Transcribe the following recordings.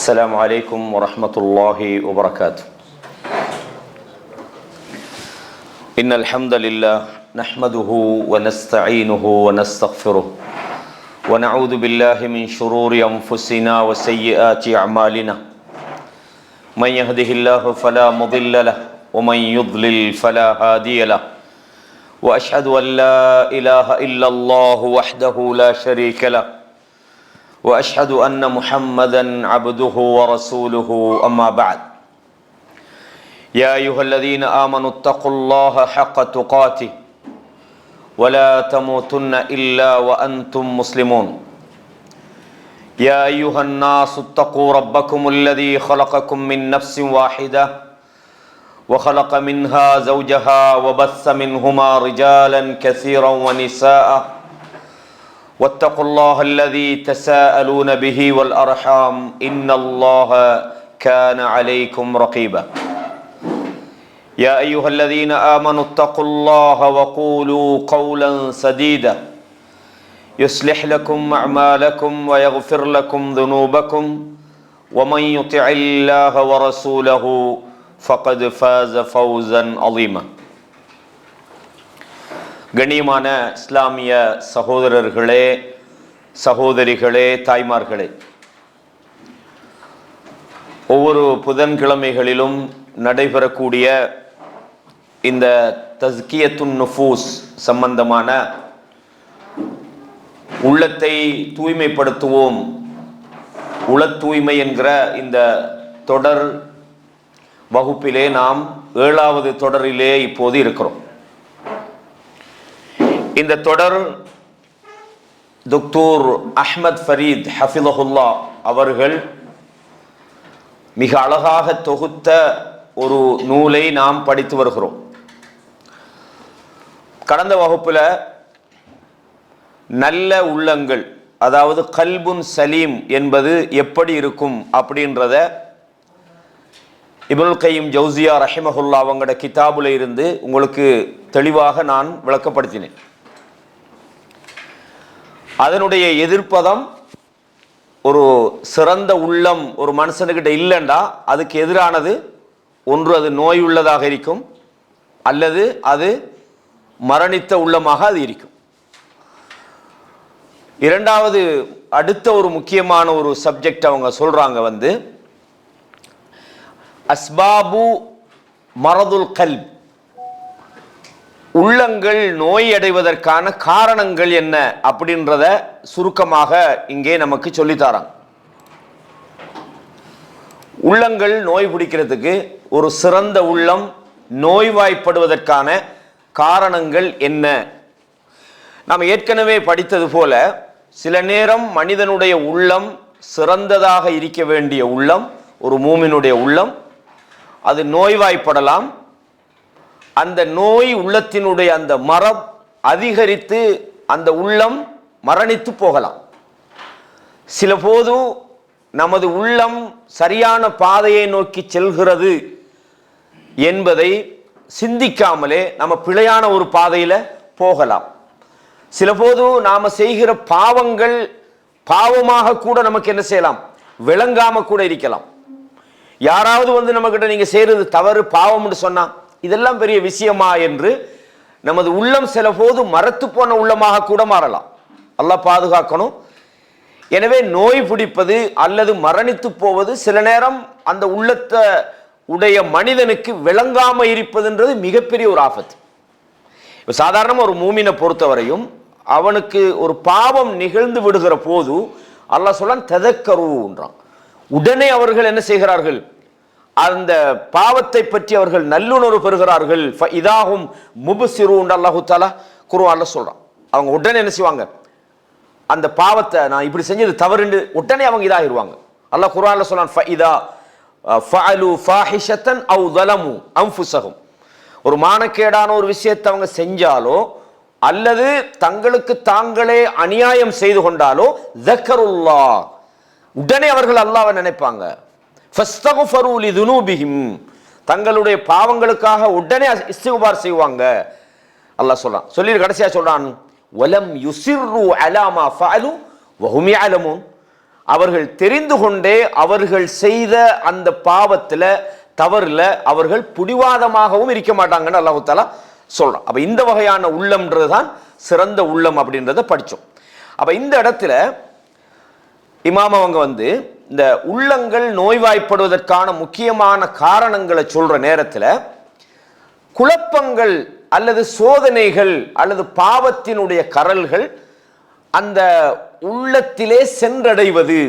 السلام عليكم ورحمة الله وبركاته. إن الحمد لله نحمده ونستعينه ونستغفره ونعوذ بالله من شرور أنفسنا وسيئات أعمالنا. من يهده الله فلا مضل له ومن يضلل فلا هادي له. وأشهد أن لا إله إلا الله وحده لا شريك له. وأشهد أن محمدًا عبده ورسوله أما بعد. يا أيها الذين آمنوا اتقوا الله حق تقاته ولا تموتن إلا وأنتم مسلمون. يا أيها الناس اتقوا ربكم الذي خلقكم من نفس واحدة وخلق منها زوجها وبث منهما رجالا كثيرا ونساء واتقوا الله الذي تساءلون به والأرحام إن الله كان عليكم رقيبا. يا أيها الذين آمنوا اتقوا الله وقولوا قولا سديدا يصلح لكم أعمالكم ويغفر لكم ذنوبكم ومن يطع الله ورسوله فقد فاز فوزا عظيما. கண்ணியமான இஸ்லாமிய சகோதரர்களே, சகோதரிகளே, தாய்மார்களே, ஒவ்வொரு புதன்கிழமைகளிலும் நடைபெறக்கூடிய இந்த தஸ்கியத்துன் நுஃபூஸ் சம்பந்தமான உள்ளத்தை தூய்மைப்படுத்துவோம், உள தூய்மை என்கிற இந்த தொடர் வகுப்பிலே நாம் 7வது தொடரிலே இப்போது இருக்கிறோம். இந்த தொடர் டாக்டர் அஹ்மத் ஃபரீத் ஹஃபிலஹுல்லா அவர்கள் மிக அழகாக தொகுத்த ஒரு நூலை நாம் படித்து வருகிறோம். கடந்த வகுப்பில் நல்ல உள்ளங்கள், அதாவது கல்புன் சலீம் என்பது எப்படி இருக்கும் அப்படின்றத இப்னுல் கய்யிம் ஜௌசியா ரஹிமஹுல்லா அவங்களோட கிதாபுல இருந்து உங்களுக்கு தெளிவாக நான் விளக்கப்படுத்தினேன். அதனுடைய எதிர்ப்பதம், ஒரு சிறந்த உள்ளம் ஒரு மனுஷனுக்கிட்ட இல்லைண்டா அதுக்கு எதிரானது ஒன்று அது நோய் உள்ளதாக இருக்கும், அல்லது அது மரணித்த உள்ளமாக அது இருக்கும். இரண்டாவது, அடுத்த ஒரு முக்கியமான ஒரு சப்ஜெக்ட் அவங்க சொல்றாங்க அஸ்பாபு மரதுல் கல்ப், உள்ளங்கள் நோய் அடைவதற்கான காரணங்கள் என்ன அப்படின்றத சுருக்கமாக இங்கே நமக்கு சொல்லித்தாராங்க. உள்ளங்கள் நோய் பிடிக்கிறதுக்கு, ஒரு சிறந்த உள்ளம் நோய்வாய்ப்படுவதற்கான காரணங்கள் என்ன? நாம் ஏற்கனவே படித்தது போல, சில நேரம் மனிதனுடைய உள்ளம் சிறந்ததாக இருக்க வேண்டிய உள்ளம், ஒரு மூமினுடைய உள்ளம், அது நோய்வாய்ப்படலாம். அந்த நோய் உள்ளத்தினுடைய அந்த மரம் அதிகரித்து அந்த உள்ளம் மரணித்து போகலாம். சில போது நமது உள்ளம் சரியான பாதையை நோக்கி செல்கிறது என்பதை சிந்திக்காமலே நம்ம பிழையான ஒரு பாதையில போகலாம். சில போது நாம செய்கிற பாவங்கள் பாவமாக கூட நமக்கு என்ன செய்யலாம், விளங்காம கூட இருக்கலாம். யாராவது நம்ம கிட்ட நீங்க செய்யறது தவறு, பாவம்னு சொன்னா இதெல்லாம் பெரிய விஷயமா என்று நமது உள்ளம் சில போது மரத்து போன உள்ளமாக கூட மாறலாம். அல்லாஹ் பாதுகாக்கணும். எனவே நோய் பிடிப்பது அல்லது மரணித்து போவது சில நேரம் அந்த உள்ளத்தை உடைய மனிதனுக்கு விளங்காம இருப்பதுன்றது மிகப்பெரிய ஒரு ஆபத்து. இப்போ சாதாரணமாக ஒரு மூமினை பொறுத்தவரையும் அவனுக்கு ஒரு பாவம் நிகழ்ந்து விடுகிற போது அல்லாஹ் சொல்றான் ததக்கருன்றான். உடனே அவர்கள் என்ன செய்கிறார்கள், அந்த பாவத்தை பற்றி அவர்கள் நல்லுணர்வு பெறுகிறார்கள். இதாகும் முபசிரூன் அல்லாஹு தஆலா குர்ஆன்ல சொல்றான். அவங்க உடனே என்ன செய்வாங்க, அந்த பாவத்தை நான் இப்படி செஞ்சது தவறுன்னு உடனே அவங்க இதாகிடுவாங்க. அல்லாஹ் குர்ஆன்ல சொல்றான் ஃபஇதா ஃபஅலு ஃபாஹிஷத்தன் அவ் ஸலமு அன்ஃபுஸஹும், ஒரு மானக்கேடான ஒரு விஷயத்தை அவங்க செஞ்சாலோ அல்லது தங்களுக்கு தாங்களே அநியாயம் செய்து கொண்டாலோ ஸக்கருல்லாஹ், உடனே அவர்கள் அல்லாஹ்வை நினைப்பாங்க. ஃபஸ்தக்ஃபரு லிதுனூபிஹிம், தங்களுடைய பாவங்களுக்காக உடனே இஸ்திக்பார் செய்வாங்க. அல்லாஹ் சொல்றான். சொல்லி கடைசியா சொல்றான் வலம் யுஸிர்ரு அலா மா ஃபஅலு வஹும் யஅலமூன், அவர்கள் தெரிந்து கொண்டே அவர்கள் செய்த அந்த பாவத்தில் தவறுல அவர்கள் புடிவாதமாகவும் இருக்க மாட்டாங்கன்னு அல்லாஹ் தஆலா சொல்றான். அப்ப இந்த வகையான உள்ளம்ன்றதுதான் சிறந்த உள்ளம் அப்படின்றத படிச்சோம். அப்ப இந்த இடத்துல இமாம் அவங்க இந்த உள்ளங்கள் நோய்வாய்ப்படுவதற்கான முக்கியமான காரணங்களை சொல்ற நேரத்தில் குழப்பங்கள் அல்லது சோதனைகள் அல்லது பாவத்தினுடைய கரல்கள் அந்த உள்ளத்திலே சென்றடைவது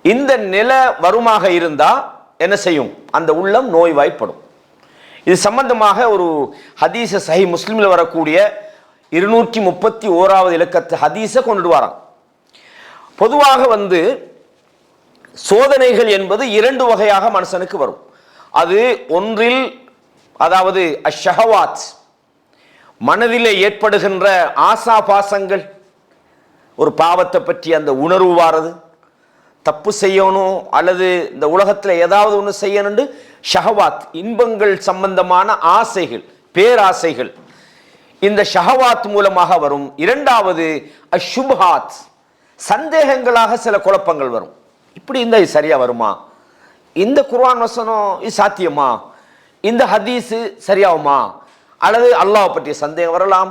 இந்த நில வருமாக இருந்தா என்ன செய்யும்? அந்த உள்ளம் நோய்வாய்ப்படும். இது சம்பந்தமாக ஒரு ஹதீஸ சஹீஹ் முஸ்லிம்ல வரக்கூடிய 231வது இலக்கத்து ஹதீஸை கொண்டு வராங்க. பொதுவாக சோதனைகள் என்பது 2 வகையாக மனுஷனுக்கு வரும். அது ஒன்றில் அதாவது அஷ்ஷஹவாத் மனதிலே ஏற்படுகின்ற ஆசா பாசங்கள், ஒரு பாவத்தை பற்றி அந்த உணர்வு வாரது, தப்பு செய்யணும் அல்லது இந்த உலகத்தில் ஏதாவது ஒன்று செய்யணுண்டு ஷஹவாத் இன்பங்கள் சம்பந்தமான ஆசைகள், பேராசைகள், இந்த ஷஹவாத் மூலமாக வரும். இரண்டாவது அஷுப்ஹாத் சந்தேகங்களாக சில குழப்பங்கள் வரும். இப்படி இந்த சரியா வருமா? இந்த குர்ஆன் வசனம் இது சாத்தியமா? இந்த ஹதீஸு சரியாகுமா? அல்லது அல்லாஹ் பற்றிய சந்தேகம் வரலாம்,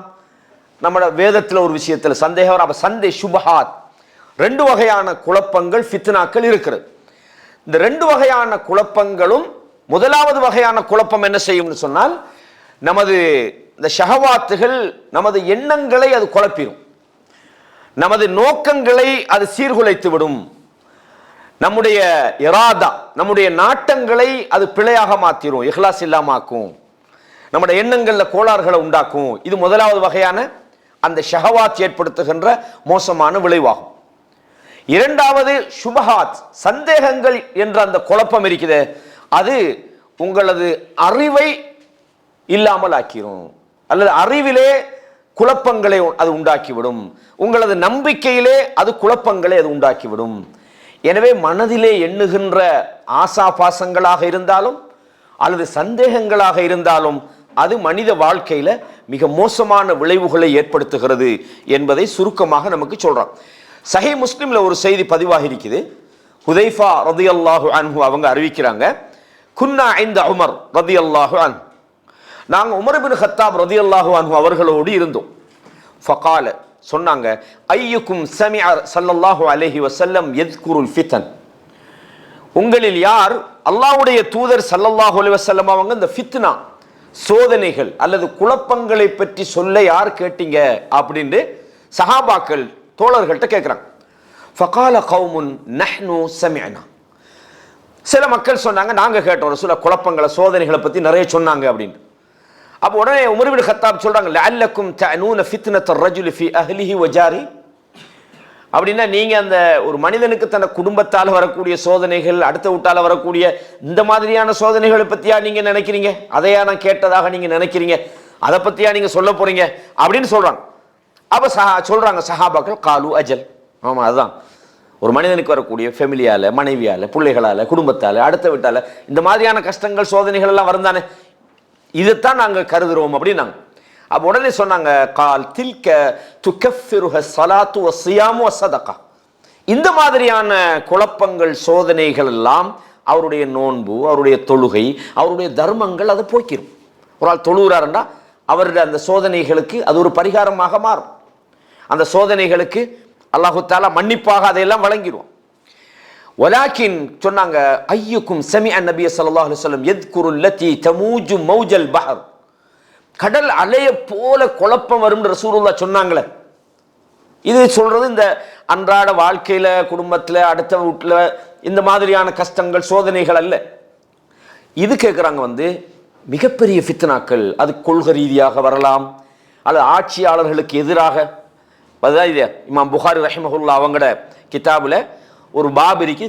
நம்மளோட வேதத்தில் ஒரு விஷயத்தில் சந்தேகம் வரும். அப்ப சுபஹாத் 2 வகையான குழப்பங்கள் ஃபித்னாக்கள் இருக்கிறது. இந்த 2 வகையான குழப்பங்களும் முதலாவது வகையான குழப்பம் என்ன செய்யும்னு சொன்னால், நமது இந்த ஷஹவாத்துகள் நமது எண்ணங்களை அது குழப்பிடும், நமது நோக்கங்களை அது சீர்குலைத்து விடும், நம்முடைய இராதா நம்முடைய நாட்டங்களை அது பிழையாக மாத்திரும், இஹ்லாஸ் இல்லாமாக்கும், நம்முடைய எண்ணங்கள்ல கோளாறுகளை உண்டாக்கும். இது முதலாவது வகையான அந்த ஷஹவாத் ஏற்படுத்துகின்ற மோசமான விளைவாகும். இரண்டாவது சுபஹாத் சந்தேகங்கள் என்ற அந்த குழப்பம் இருக்குது, அது உங்களது அறிவை இல்லாமல் ஆக்கிரும், அல்லது அறிவிலே குழப்பங்களை அது உண்டாக்கிவிடும், உங்களது நம்பிக்கையிலே அது குழப்பங்களை அது உண்டாக்கிவிடும். எனவே மனதிலே எண்ணுகின்ற ஆசா பாசங்களாக இருந்தாலும் அல்லது சந்தேகங்களாக இருந்தாலும் அது மனித வாழ்க்கையில மிக மோசமான விளைவுகளை ஏற்படுத்துகிறது என்பதை சுருக்கமாக நமக்கு சொல்றான். சஹீஹ் முஸ்லிம்ல ஒரு செய்தி பதிவாகி இருக்குது. ஹுதைஃபா ரலியல்லாஹு அன்ஹு அவங்க அறிவிக்கிறாங்க, குன்னா இன்த உமர் ரலியல்லாஹு அன்ஹு, நாங்க உமர் இப்னு கத்தாப் ரலியல்லாஹு அன்ஹு அவர்களோடு இருந்தோம். ஃபகால சொன்னாங்க, ஐயுக்கும் சமிஅ ஸல்லல்லாஹு அலைஹி வஸல்லம் யذ்குருல் ஃபிதன், உங்களில் யார் அல்லாஹ்வுடைய தூதர் ஸல்லல்லாஹு அலைஹி வஸல்லம் அவங்க இந்த ஃபித்னா சோதனைகள் அல்லது குழப்பங்களை பற்றி சொல்ல யார் கேட்டீங்க அப்படின்னு சஹாபாக்கள் தோழர்கள்ட்ட கேட்குறாங்க. ஃபகால கௌமுன் நஹ்னு சமிஅனா, சில மக்கள் சொன்னாங்க நாங்க கேட்டோம், சில குழப்பங்களை சோதனைகளை பற்றி நிறைய சொன்னாங்க அப்படின்னு. அப்போ உடனே உமர் இப்னு கத்தாப் சொல்றாங்க, லஅல்லக்கும் தஅனூன ஃபித்னத்தர் ரஜுலி ஃபீ அஹ்லிஹி வ ஜாரி, அப்படின்னா நீங்க அந்த ஒரு மனிதனுக்கு தன் குடும்பத்தால் வரக்கூடிய சோதனைகள், அடுத்த வீட்டால வரக்கூடிய இந்த மாதிரியான சோதனைகளை பத்தியா நீங்க நினைக்கிறீங்க? அதையா நான் கேட்டதாக நீங்க நினைக்கிறீங்க? அதை பத்தியா நீங்க சொல்ல போறீங்க அப்படின்னு சொல்றாங்க. அப்ப சொல்றாங்க சஹாபாக்கள், காலு அஜல், ஆமா அதுதான், ஒரு மனிதனுக்கு வரக்கூடிய ஃபெமிலியால, மனைவியால, பிள்ளைகளால, குடும்பத்தால, அடுத்த வீட்டால இந்த மாதிரியான கஷ்டங்கள் சோதனைகள் எல்லாம் வருந்தானே, இதைத்தான் நாங்கள் கருதுறோம் அப்படின்னாங்க. அப்போ உடனே சொன்னாங்க, கால் தில்க துகஃபிருஹ ஸலாத்து வஸ்ஸியாமு வஸ்ஸதகா, இந்த மாதிரியான குழப்பங்கள் சோதனைகள் எல்லாம் அவருடைய நோன்பு, அவருடைய தொழுகை, அவருடைய தர்மங்கள் அதை போக்கிடும். ஒரு ஆள் தொழுகிறாருன்னா அவருடைய அந்த சோதனைகளுக்கு அது ஒரு பரிகாரமாக மாறும். அந்த சோதனைகளுக்கு அல்லாஹு தஆலா மன்னிப்பாக அதையெல்லாம் வழங்கிடுவோம். வலாக்கின் சொன்னாங்க, ஐயுக்கும் சமிஅ நபிய ஸல்லல்லாஹு அலைஹி வஸல்லம் யذ்குருல் லதி தமூஜு மௌஜல் பஹர், கடல் அலைய போல குழப்பம் வரும் ரசூலுல்லாஹ் சொன்னாங்களே. இது சொல்றது இந்த அன்றாட வாழ்க்கையில, குடும்பத்துல, அடுத்த வீட்டுல இந்த மாதிரியான கஷ்டங்கள் சோதனைகள் அல்ல. இது கேட்குறாங்க மிகப்பெரிய ஃபித்னாக்கள், அது கொள்கை ரீதியாக வரலாம், அல்லது ஆட்சியாளர்களுக்கு எதிராக. அதுதான் இது இமாம் புகாரி ரஹிமஹுல்லா அவங்களோட கிதாபுல ஒரு பாப் இருக்கு,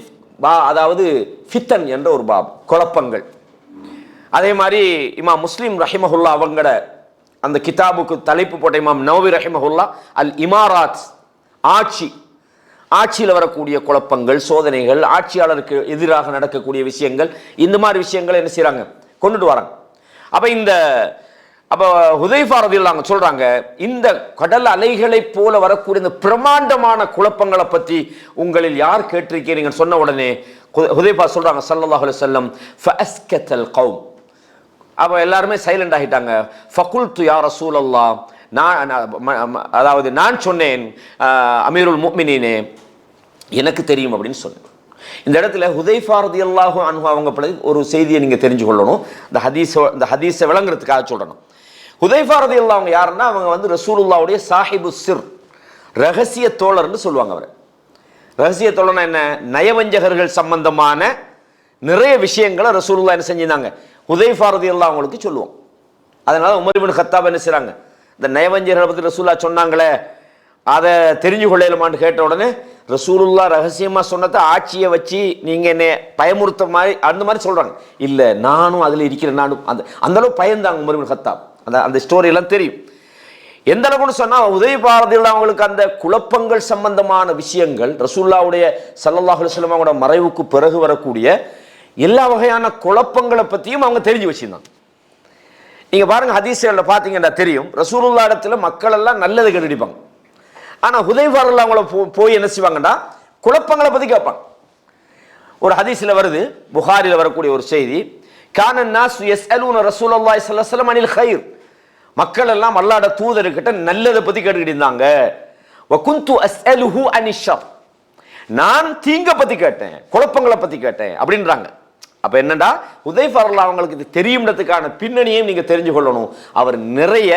அதாவது ஃபித்தன் என்ற ஒரு பாப், குழப்பங்கள். அதே மாதிரி இமாம் முஸ்லிம் ரஹிமஹுல்லா அவங்களோட அந்த கிதாபுக்கு தலைப்பு போட்ட இமாம் நவவி ரஹிமஹுல்லா அல் இமாராத், ஆட்சியில் வரக்கூடிய குழப்பங்கள், சோதனைகள், ஆட்சியாளருக்கு எதிராக நடக்கக்கூடிய விஷயங்கள், இந்த மாதிரி விஷயங்களை என்ன செய்யறாங்க, கொண்டுட்டு வராங்க. அப்ப இந்த அப்போ ஹுதைஃபா ரலியல்லாஹு அன்ஹு சொல்றாங்க, இந்த கடல் அலைகளை போல வரக்கூடிய இந்த பிரமாண்டமான குழப்பங்களை பற்றி உங்களில் யார் கேட்டிருக்கிறீங்கன்னு சொன்ன உடனே ஹுதைஃபா சொல்றாங்க ஸல்லல்லாஹு அலைஹி வஸல்லம் ஃபஅஸ்கத்தல் கௌம். அப்போ எல்லாருமே சைலண்ட் ஆகிட்டாங்க. ஃபகுல்து யா ரசூலல்லாஹ், அதாவது நான் சொன்னேன் அமீருல் முஃமினீனே, எனக்கு தெரியும் அப்படின்னு சொன்னேன். இந்த இடத்துல ஹுதைஃபா ரலியல்லாஹு அன்ஹு அவங்க ஒரு செய்தியை நீங்க தெரிஞ்சு கொள்ளணும். இந்த ஹதீஸை விளங்குறதுக்காக சொல்லணும். ஹுதைஃபா ரலியல்லாஹு அவங்க யாருன்னா, அவங்க வந்து ரசூலுல்லாஹ்வுடைய சாஹிபு சிர், ரகசிய தோழர்னு சொல்லுவாங்க. அவர் ரகசிய தோழர்னா என்ன? நயவஞ்சகர்கள் சம்பந்தமான நிறைய விஷயங்களை ரசூலுல்லாஹ் என்ன செஞ்சிருந்தாங்க, ஹுதைஃபா ரலியல்லாஹு அவங்களுக்கு சொல்லுவோம். அதனால உமர் இப்னு கத்தாப் என்ன செய்றாங்க, இந்த நயவஞ்சகர்களை பற்றி ரசூலுல்லாஹ் சொன்னாங்களே அதை தெரிஞ்சு கொள்ளலாமான்னு கேட்ட உடனே ரசூலுல்லாஹ் ரகசியமா சொன்னதை ஆட்சியை வச்சு நீங்க என்ன பயமுறுத்த மாதிரி அந்த மாதிரி சொல்றாங்க. இல்ல, நானும் அதுல இருக்கிறேன், நானும் அந்த அளவு பயந்தாங்க உமர் இப்னு கத்தாப். அந்த ஸ்டோரி எல்லாம் தெரியும். எந்த அளவுக்கு சொன்னா ஹுதைஃபா ரலியல்லாஹு அவங்களுக்கு அந்த குழப்பங்கள் சம்பந்தமான விஷயங்கள், ரசூலுல்லாஹ்வுடைய ஸல்லல்லாஹு அலைஹி வஸல்லம் அவங்களோட மறைவுக்கு பிறகு வரக்கூடிய எல்லா வகையான குழப்பங்களை பற்றியும் அவங்க தெரிஞ்சு வச்சிருந்தாங்க. நீங்க பாருங்க, ஹதீஸ்களில் பார்த்தீங்கன்னா தெரியும், ரசூலுல்லாஹ் இடத்துல மக்கள் எல்லாம் நல்லது கண்டுபிடிப்பாங்க. ஆனா ஹுதைஃபா ரலியல்லாஹு அவங்கள போய் என்ன செய்வாங்கன்னா குழப்பங்களை பத்தி கேட்பாங்க. ஒரு ஹதீஸ்ல வருது, புகாரில வரக்கூடிய ஒரு செய்தி, கான நாஸ் யஸ்அலூன ரசூலுல்லாஹி ஸல்லல்லாஹு அலைஹி வஸல்லம் அனில் கைர், மக்கள் எல்லாம் அல்லாஹ்வுடைய தூதர்கிட்ட நல்லதை பத்தி கேட்டுக்கிட்டு இருந்தாங்க. வ குன்து அஸ்அலுஹு அனிஷ் ஷர், நான் தீங்க பத்தி கேட்டேன், குழப்பங்களை பத்தி கேட்டேன் அப்படின்றாங்க. அப்ப என்னடா, ஹுதைஃபா ரலியல்லாஹு அவங்களுக்கு இது தெரியும்ன்றதுக்கான பின்னணியையும் நீங்க தெரிஞ்சு கொள்ளணும். அவர் நிறைய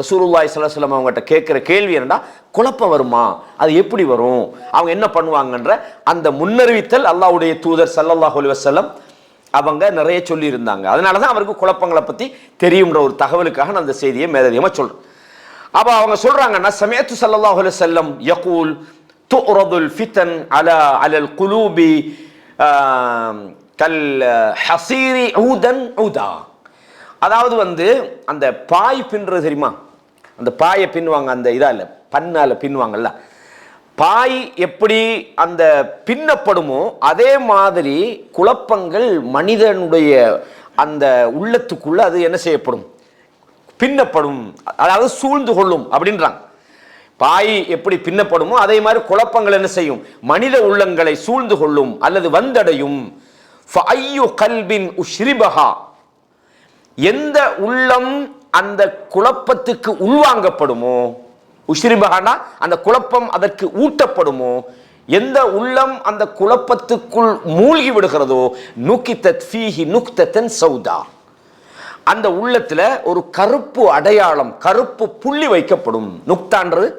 ரசூலுல்லாஹி ஸல்லல்லாஹு அலைஹி வஸல்லம் அவங்ககிட்ட கேட்கிற கேள்வி என்னடா, குழப்பம் வருமா, அது எப்படி வரும், அவங்க என்ன பண்ணுவாங்கன்ற அந்த முன்னறிவித்தல் அல்லாஹ்வுடைய தூதர் ஸல்லல்லாஹு அலைஹி வஸல்லம் அவங்க நிறைய சொல்லி இருந்தாங்க. அதனாலதான் அவருக்கு குழப்பங்களை பத்தி தெரியும்ன்ற ஒரு தகவலுக்காக நான் அந்த செய்தியை மேலதிகமா சொல்றேன். அப்ப அவங்க சொல்றாங்கன்னா, சமயத்து ஸல்லல்லாஹு அலைஹி வஸல்லம் யகூல் துரதுல் ஃபிதன் அலல் குலூபி கல் ஹசீரி ஊதன் ஊதா. அதாவது வந்து அந்த பாய் பின்னுறது தெரியுமா, அந்த பாயை பின்னுவாங்க, அந்த இதா இல்ல பன்னால பின்னுவாங்கல்ல, பாய் எப்படி அந்த பின்னப்படுமோ அதே மாதிரி குழப்பங்கள் மனிதனுடைய அந்த உள்ளத்துக்குள்ள அது என்ன செய்யப்படும், பின்னப்படும், அதாவது சூழ்ந்து கொள்ளும் அப்படின்றாங்க. பாய் எப்படி பின்னப்படுமோ அதே மாதிரி குழப்பங்கள் என்ன செய்யும், மனித உள்ளங்களை சூழ்ந்து கொள்ளும் அல்லது வந்தடையும். ஃபஅய்யு கல்பின் உஷ்ரிபஹா, எந்த உள்ளம் அந்த குழப்பத்துக்கு உள்வாங்கப்படுமோ, உஷ்ரிபஹானா அந்த குழப்பம் அதற்கு ஊட்டப்படுமோ, எந்த உள்ளம் அந்த குழப்பத்துக்குள் மூழ்கி விடுகிறதோ, நுகிதத் ஃபீஹி நுக்தத்தன் சௌதா, அந்த உள்ளத்துல ஒரு கருப்பு அடையாளம், கருப்பு புள்ளி வைக்கப்படும். நுக்தான்றது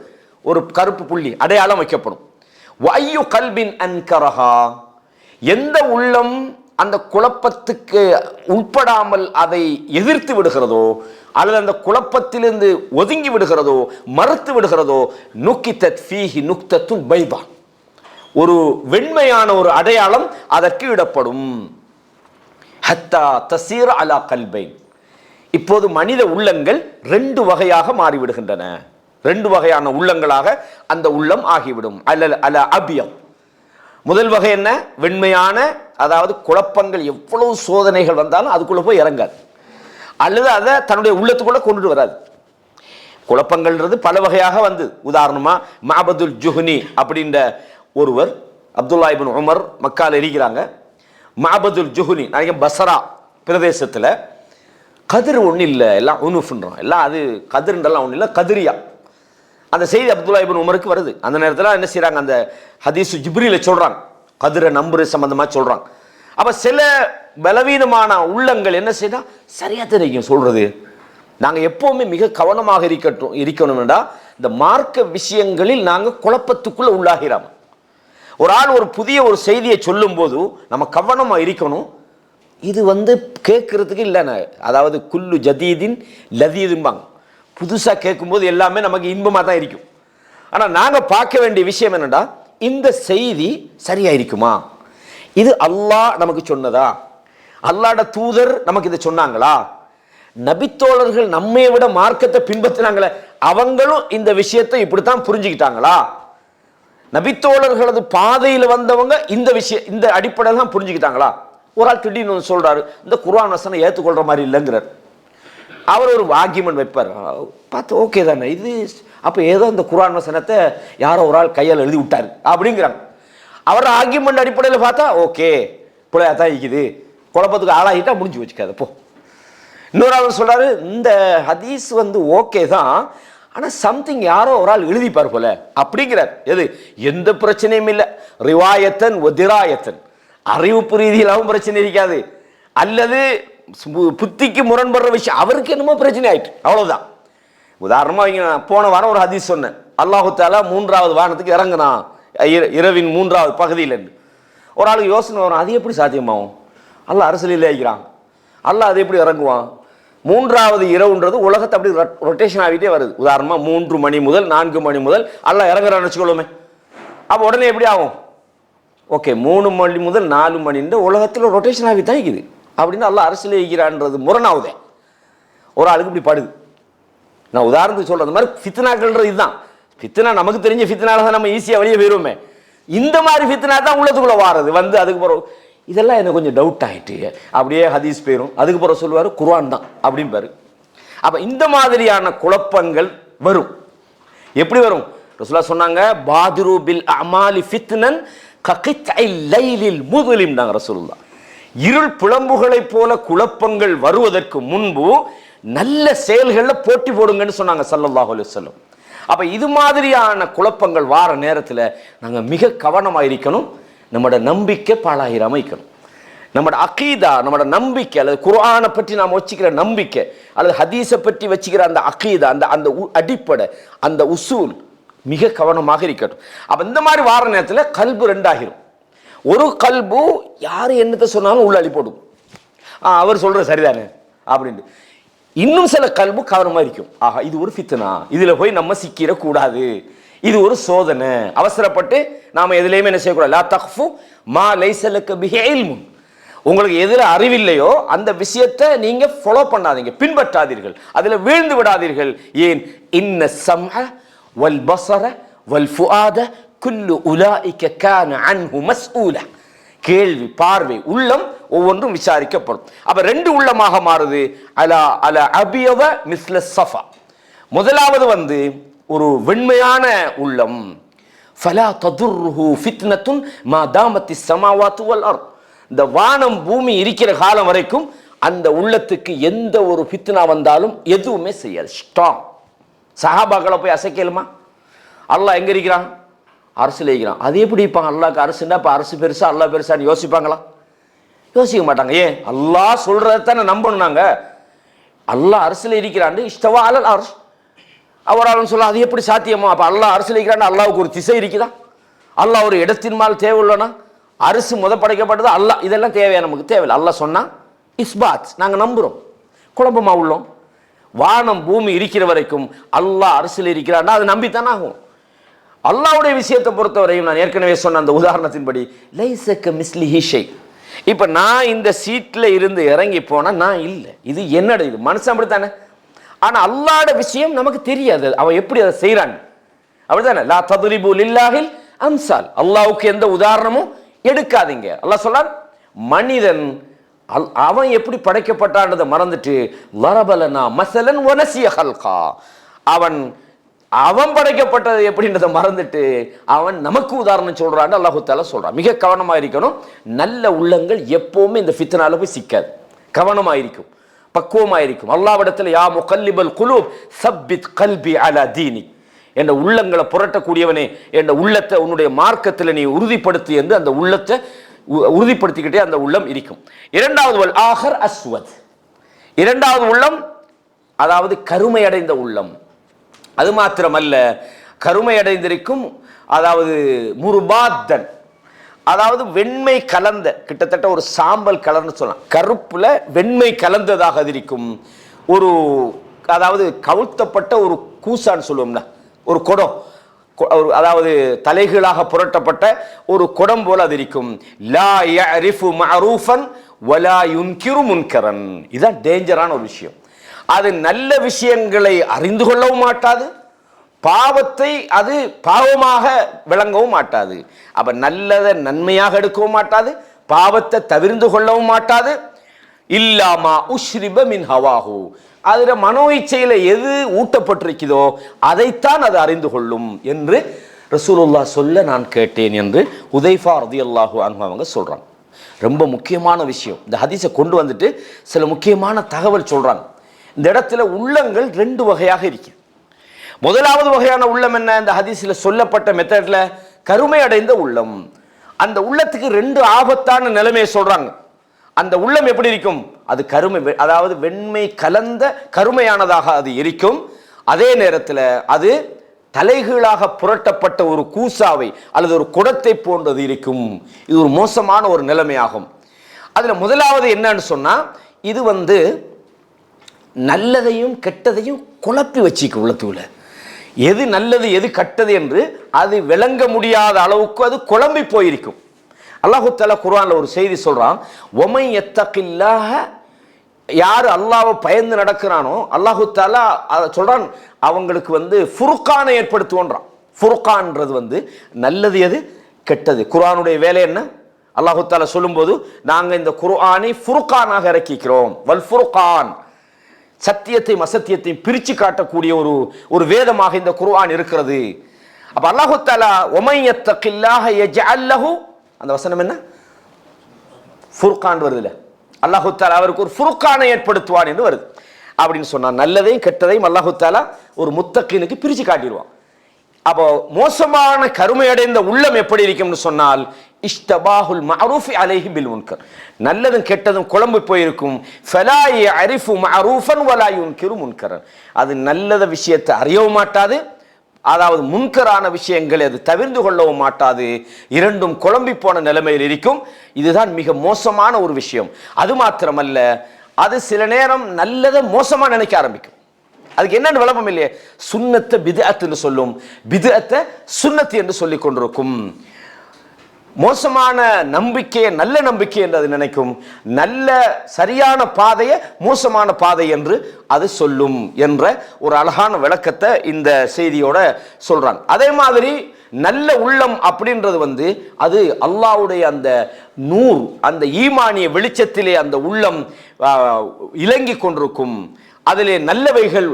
ஒரு கருப்பு புள்ளி அடையாளம் வைக்கப்படும். வஅய்யு கல்பின் அன்கரஹா, எந்த உள்ளம் அந்த குழப்பத்துக்கு உட்படாமல் அதை எதிர்த்து விடுகிறதோ அல்லது அந்த குழப்பத்திலிருந்து ஒதுங்கி விடுகிறதோ மறுத்து விடுகிறதோ, நுகிதத் ஃபீஹி நுக்தத்துன் பைதா, ஒரு வெண்மையான ஒரு அடையாளம் அதற்கு இடப்படும். ஹத்தா தஸீர அலா கல்பைன், இப்போது மனித உள்ளங்கள் ரெண்டு வகையாக மாறிவிடுகின்றன, ரெண்டு வகையான உள்ளங்களாக அந்த உள்ளம் ஆகிவிடும். அல அபியம், முதல் வகை என்ன, வெண்மையான, அதாவது குழப்பங்கள் எவ்வளவு சோதனைகள் வந்தாலும் அதுக்குள்ள போய் இறங்காது, அல்லது அதை தன்னுடைய உள்ளத்துக்குள்ள கொண்டுட்டு வராது. குழப்பங்கள்ன்றது பல வகையாக வந்து, உதாரணமா மஅபதுல் ஜுஹ்னி அப்படின்ற ஒருவர், அப்துல்லா இப்னு உமர் மக்கால இருக்கிறாங்க. மஅபதுல் ஜுஹ்னி பஸ்ரா பிரதேசத்துல கதிர் ஒண்ணு இல்லை, எல்லாம் உனுஃப்ன்றோம், எல்லாம் அது கதிர்ன்றெல்லாம் ஒண்ணு இல்லை, கதிரியா. அந்த செய்தி அப்துல்லா இப்னு உமருக்கு வருது. அந்த நேரத்தில் என்ன செய்யறாங்க, அந்த ஹதீஸ் ஜிப்ரீல சொல்றாங்க, கதிரை நம்புற சம்பந்தமா சொல்றாங்க. அப்ப சில பலவீனமான உள்ளங்கள் என்ன செய்யணும், சரியா தெரியும் சொல்றது. நாங்க எப்பவுமே மிக கவனமாக இருக்கணும்டா, இந்த மார்க்க விஷயங்களில் நாங்க குழப்பத்துக்குள்ள உள்ளாகிறோம். ஒரு ஆள் ஒரு புதிய ஒரு செய்தியை சொல்லும் போது நம்ம கவனமா இருக்கணும். இது வந்து கேட்கறதுக்கு இல்லைன்னா, அதாவது குல்லு ஜதீதின் லதீதும்பாங்க, புதுசா கேட்கும்போது எல்லாமே நமக்கு இன்பமா தான் இருக்கும். ஆனா நாங்க பார்க்க வேண்டிய விஷயம் என்னடா, இந்த செய்தி சரியா இருக்குமா, இது அல்லாஹ் நமக்கு சொன்னதா, அல்லாஹ்வுடைய தூதர் நமக்கு இதை சொன்னாங்களா, நபித்தோழர்கள் நம்மை விட மார்க்கத்தை பின்பற்றினாங்களே அவங்களும் இந்த விஷயத்தை இப்படித்தான் புரிஞ்சுக்கிட்டாங்களா, நபித்தோழர்களது பாதையில் வந்தவங்க இந்த விஷயம் இந்த அடிப்படையில் தான் புரிஞ்சுக்கிட்டாங்களா. ஒரு ஆள் திடீர்னு சொல்றாரு, இந்த குர்ஆன் வசனம் ஏற்றுக்கொள்ற மாதிரி இல்லைங்கிறார். அவர் ஒரு ஆர்கியூமெண்ட் வைப்பார், பார்த்து ஓகே தானே இது, அப்போ ஏதோ இந்த குர்ஆன் வசனத்தை யாரோ ஒரு ஆள் கையால் எழுதி விட்டார் அப்படிங்கிறாங்க. அவர் ஆர்கியூமெண்ட் அடிப்படையில் பார்த்தா ஓகே பிள்ளையா தான் இருக்குது, குழப்பத்துக்கு ஆளாகிட்டா முடிஞ்சு வச்சுக்காது போ. இன்னொரு ஆள் சொல்றாரு, இந்த ஹதீஸ் ஓகே தான், ஆனால் சம்திங் யாரோ ஒரு ஆள் எழுதிப்பார் போல அப்படிங்கிறார். எது எந்த பிரச்சனையும் இல்லை, ரிவாயத்தன் ஒதிராயத்தன், அறிவிப்பு ரீதியிலாவும் பிரச்சனை இருக்காது, அல்லது புத்திக்கு முரண்படுற விஷயம் அவருக்கு என்னமோ பிரச்சனை ஆயிட்டு, அவ்வளவுதான். உதாரணமா போன வாரம் ஒரு ஹதீஸ் சொன்னேன், அல்லாஹு தஆலா 3வது வானத்துக்கு இறங்குனா இரவின் 3வது பகுதியில். ஒரு ஆளுக்கு யோசனை வரும், அது எப்படி சாத்தியமாகும், அல்லாஹ் அரசியலில் இருக்கிறான், அல்லாஹ் அது எப்படி இறங்குவான்? 3வது இரவுன்றது உலகத்தை அப்படி ரொட்டேஷன் ஆகிட்டே வருது. உதாரணமா 3 மணி முதல் 4 மணி முதல் அல்லாஹ் இறங்குறான்னு வச்சுக்கொள்ளுமே, அப்போ உடனே எப்படி ஆகும்? ஓகே 3 மணி முதல் 4 மணின்ற உலகத்தில் ரொட்டேஷன் ஆகி தான் இருக்குது அப்படின்னு அல்லாஹ் அரசியல் இருக்கிறான்றது முரணாகுதே. ஒரு ஆளுக்கு இப்படி படுது. நான் உதாரணத்துக்கு சொல்றது மாதிரி ஃபித்னாக்கள்ன்றது இதுதான். ஃபித்னா நமக்கு தெரிஞ்ச ஃபித்னால தான் நம்ம ஈஸியாக வெளியே போயிருவோமே. இந்த மாதிரி ஃபித்னா தான் உள்ளத்துக்குள்ள வாரது அதுக்கு பிறகு இதெல்லாம் எனக்கு கொஞ்சம் டவுட் ஆகிட்டு அப்படியே ஹதீஸ் போயிடும், அதுக்கு பிறகு சொல்லுவார் குர்ஆன் தான் அப்படின்பாரு. அப்போ இந்த மாதிரியான குழப்பங்கள் வரும். எப்படி வரும்? ரசூலுல்லாஹ் சொன்னாங்க, பாதிரு பில் அமாலி ஃபித்னன் ககித்இல் லைலில் முظلم நாங்க ரசூலுல்லாஹ். இருள் புலம்புகளை போல குழப்பங்கள் வருவதற்கு முன்பு நல்ல செயல்களில் போட்டி போடுங்கன்னு சொன்னாங்க ஸல்லல்லாஹு அலைஹி வஸல்லம். அப்ப இது மாதிரியான குழப்பங்கள் வார நேரத்தில் நாங்கள் மிக கவனமாக இருக்கணும். நம்மளோட நம்பிக்கை பாழாயிராம இருக்கணும். நம்மளோட அகீதா, நம்மளோட நம்பிக்கை, அல்லது குர்ஆனை பற்றி நாம் வச்சுக்கிற நம்பிக்கை, அல்லது ஹதீஸை பற்றி வச்சுக்கிற அந்த அகீதா, அந்த அடிப்படை, அந்த உசூல் மிக கவனமாக இருக்கட்டும். அப்ப இந்த மாதிரி வார நேரத்தில் கல்பு ரெண்டாகிரும். ஒரு கல்பு யாரு என்னத்தை சொன்னாலும் உள்ள அள்ளி போடும், அவர் சொல்ற சரிதானே அப்படின்ட்டு. இன்னும் சில கல்பு கவனமா இருக்கும், ஆஹா இது ஒரு ஃபித்னா, இதுல போய் நம்ம சிக்கிர கூடாது, இது ஒரு சோதனை, அவசரப்பட்டு நாம எதுலையுமே என்ன செய்யக்கூடாது. லா தக்ஃபு மா லைஸ லக பிஹி இல்முன், உங்களுக்கு எதுல அறிவில்லையோ அந்த விஷயத்தை நீங்க ஃபாலோ பண்ணாதீங்க, பின்பற்றாதீர்கள், அதுல வீழ்ந்து விடாதீர்கள். ஏன்? இன்ன ஸம்அ வல் பஸர வல் ஃபுஆத குல்லு உலாயிக கான அன்ஹு மஸ்ஊலா, கேள்வி, பார்வை, உள்ளம் ஒவ்வொன்றும் விசாரிக்கப்படும். அப்ப ரெண்டு உள்ளமாக மாறுது. அலா அலா அபியவ மிஸ்ல ஸஃபா, முதலாவது ஒரு வெண்மையான உள்ளம். ஃபலா ததுர்ஹு ஃபித்னத்துன் மா தாமத்திஸ் ஸமாவாத்து வல் அர்த், இந்த வானம் பூமி இருக்கிற காலம் வரைக்கும் அந்த உள்ளத்துக்கு எந்த ஒரு ஃபித்னா வந்தாலும் எதுவுமே செய்யாது, ஸ்ட்ராங். சஹாபாக்களை போய் அசைக்கலுமா? அல்லாஹ் எங்க இருக்கிறான்? அரசுல இருக்கிறான். அது எப்படி இப்போ அல்லாஹ்க்கு அரசுன்னா இப்போ அரசு பெருசா அல்லாஹ் பெருசான்னு யோசிப்பாங்களா? யோசிக்க மாட்டாங்க. ஏன்? அல்லாஹ் சொல்றதானே நம்பணும். நாங்க அல்லாஹ் அரசுல இருக்கிறான்னு இஷ்டவா அலல் அரசு அவராலும் சொல்ல, அது எப்படி சாத்தியமோ? அப்ப அல்லாஹ் அரசுல இருக்கிறான்னு அல்லாஹ்வுக்கு ஒரு திசை இருக்குதா? அல்லாஹ் ஒரு இடத்தின் மேல் தேவையில்லைனா அரசு படைக்கப்பட்டது அல்லாஹ், இதெல்லாம் தேவையா? நமக்கு தேவையில்லை. அல்லாஹ் சொன்னா இஸ்பாத், நாங்க நம்புறோம். குழப்பமா உள்ளோம். வானம் பூமி இருக்கிற வரைக்கும் அல்லாஹ் அரசில் இருக்கிறான்னா அது நம்பித்தானே ஆகும். அல்லாஹ்வுடைய விஷயத்தை பொறுத்தவரையும் நான் ஏற்கனவே சொன்ன அந்த உதாரணத்தின்படி லைஸக மிஸ்லிஹி ஷை. இப்ப நான் இந்த சீட்ல இருந்து இறங்கி போனா நான் இல்லை, இது என்னோட, இது மனுஷன் அப்படித்தானே. ஆனா அல்லாஹ்வுடைய விஷயம் நமக்கு தெரியாது, அவன் எப்படி அதை செய்யறான் அப்படித்தானே. லா தத்ரிபு லில்லாஹில் அம்சால், அல்லாஹ்வுக்கு எந்த உதாரணமும் எடுக்காதீங்க. அல்லாஹ் சொல்றான், மனிதன் அவன் எப்படி படைக்கப்பட்டான்றதை மறந்துட்டு லரபலனா மஸலன் வனசிய ஹல்கா, அவன் படைக்கப்பட்டது எப்படின்றதை மறந்துட்டு அவன் நமக்கு உதாரணம் சொல்றான்னு அல்லாஹு தஆலா சொல்றான். மிக கவனமா இருக்கணும். நல்ல உள்ளங்கள் எப்பவுமே இந்த ஃபித்னால போய் சிக்காது, கவனமா இருக்கும், பக்குவமா இருக்கும். அல்லாஹ்விடத்தில் யா முகல்லிபல் குலூப் சப்பித் கல்பி அலா தீனி, என்ற உள்ளங்களை புரட்டக்கூடியவனே, என்ற உள்ளத்தை உன்னுடைய மார்க்கத்தில் நீ உறுதிப்படுத்தி என்று அந்த உள்ளத்தை உறுதிப்படுத்திக்கிட்டே அந்த உள்ளம் இருக்கும். இரண்டாவது வல் ஆஹர் அஸ்வத், இரண்டாவது உள்ளம் அதாவது கருமை அடைந்த உள்ளம். அது மாத்திரமல்ல, கருமை அடைந்திருக்கும், அதாவது முர்பாத்தன், அதாவது வெண்மை கலந்த, கிட்டத்தட்ட ஒரு சாம்பல் கலர்னு சொல்லலாம், கருப்புல வெண்மை கலந்ததாக இருக்கும். ஒரு அதாவது கவுழ்த்தப்பட்ட ஒரு கூசான்னு சொல்லுவோம்னா, ஒரு குடம், அதாவது தலைகீழாக புரட்டப்பட்ட ஒரு குடம் போல அது இருக்கும். லா யஅரிஃபு மஅரூஃபன் வலா யுன்கிரு முன்கரன், இதுதான் டேஞ்சரான ஒரு விஷயம். அது நல்ல விஷயங்களை அறிந்து கொள்ளவும் மாட்டாது, பாவத்தை அது பாவமாக விளங்கவும் மாட்டாது. அப்ப நல்லதை நன்மையாக எடுக்கவும் மாட்டாது, பாவத்தை தவிர்ந்து கொள்ளவும் மாட்டாது. இல்லாமா உஷ்ரிப மின் ஹவாஹு, அதுல மனோ இச்சையில எது ஊட்டப்பட்டிருக்கிறதோ அதைத்தான் அது அறிந்து கொள்ளும் என்று ரசூலுல்லாஹ் சொல்ல நான் கேட்டேன் என்று உதைஃபா ரலியல்லாஹு அன்ஹு அவங்க சொல்றாங்க. ரொம்ப முக்கியமான விஷயம். இந்த ஹதீஸை கொண்டு வந்துட்டு சில முக்கியமான தகவல் சொல்றாங்க. இந்த இடத்துல உள்ளங்கள் ரெண்டு வகையாக இருக்கு. முதலாவது வகையான உள்ளம் என்ன? இந்த ஹதீஸ்ல சொல்லப்பட்ட மெத்தட்ல கருமை அடைந்த உள்ளம். அந்த உள்ளத்துக்கு ரெண்டு ஆபத்தான நிலைமையை சொல்றாங்க. அந்த உள்ளம் எப்படி இருக்கும்? அது கருமை, அதாவது வெண்மை கலந்த கருமையானதாக அது இருக்கும். அதே நேரத்தில் அது தலைகீழாக புரட்டப்பட்ட ஒரு கூசாவை அல்லது ஒரு குடத்தை போன்றது இருக்கும். இது ஒரு மோசமான ஒரு நிலைமையாகும். அதுல முதலாவது என்னன்னு சொன்னா, இது நல்லதையும் கெட்டதையும் குழப்பி வச்சுக்க உள்ளத்துக்குள்ள. எது நல்லது எது கெட்டது என்று அது விளங்க முடியாத அளவுக்கு அது குழம்பி போயிருக்கும். அல்லாஹு தஆலா குர்ஆன்ல ஒரு செய்தி சொல்றான், ஒமை யத்தகில்லாஹ, யார் அல்லாஹ்வை பயந்து நடக்கிறானோ அல்லாஹு தஆலா சொல்றான் அவங்களுக்கு ஃபுர்கானை ஏற்படுத்துவோன்றான். ஃபுர்கான்றது நல்லது எது கெட்டது. குர்ஆனுடைய வேலை என்ன? அல்லாஹு தஆலா சொல்லும்போது நாங்க இந்த குர்ஆனை ஃபுர்கானாக இறக்கிக்கிறோம். வல் ஃபுர்கான், சத்தியத்தையும் அசத்தியத்தையும் பிரிச்சு காட்டக்கூடிய ஒரு வேதமாக இந்த குர்ஆன் இருக்கிறது. அப்ப அல்லாஹு தஆலா ஒமை யத்தகில்லாஹ யஜ்அல் லஹு, அந்த வசனம் என்ன? ஃபுர்கான் வருதுல, அல்லாஹு தஆலா அவருக்கு ஒரு ஃபுர்கானை ஏற்படுத்துவான் என்று வருது. அப்படின்னு சொன்னா நல்லதையும் கெட்டதையும் அல்லாஹு தஆலா ஒரு முத்தகீனுக்கு பிரிச்சு காட்டிடுவான். அப்போ மோசமான கருமை அடைந்த உள்ளம் எப்படி இருக்கும்னு சொன்னால், இஷ்தபாஹுல் மஅரூஃபி அலைஹி பில் முன்கர், நல்லதும் கெட்டதும் குழம்பு போயிருக்கும். ஃபலா யஅரிஃபு மஅரூஃபன் வலா யுன்கிரு முன்கரன், அது நல்லத விஷயத்தை அறியவும் மாட்டாது, அதாவது முன்கரான விஷயங்களை அது தவிர்ந்து கொள்ளவும் மாட்டாது. இரண்டும் குழம்பி போன நிலைமையில் இருக்கும். இதுதான் மிக மோசமான ஒரு விஷயம். அது மாத்திரமல்ல, அது சில நேரம் நல்லதை மோசமா நினைக்க ஆரம்பிக்கும். அதுக்கு என்னன்னு விளப்பம் இல்லையே, சுன்னத்தை பித்அத் என்று சொல்லும், பித்அத்தை சுன்னத் என்று சொல்லிக் கொண்டிருக்கும். மோசமான நம்பிக்கையை நல்ல நம்பிக்கை என்று அது நினைக்கும், நல்ல சரியான பாதையை மோசமான பாதை என்று அது சொல்லும் என்ற ஒரு அழகான விளக்கத்தை இந்த செய்தியோட சொல்றாங்க. அதே மாதிரி நல்ல உள்ளம் அப்படின்றது அது அல்லாஹ்வுடைய அந்த நூர், அந்த ஈமானிய வெளிச்சத்திலே அந்த உள்ளம் இலங்கி கொண்டிருக்கும். அதிலே நல்லவைகள்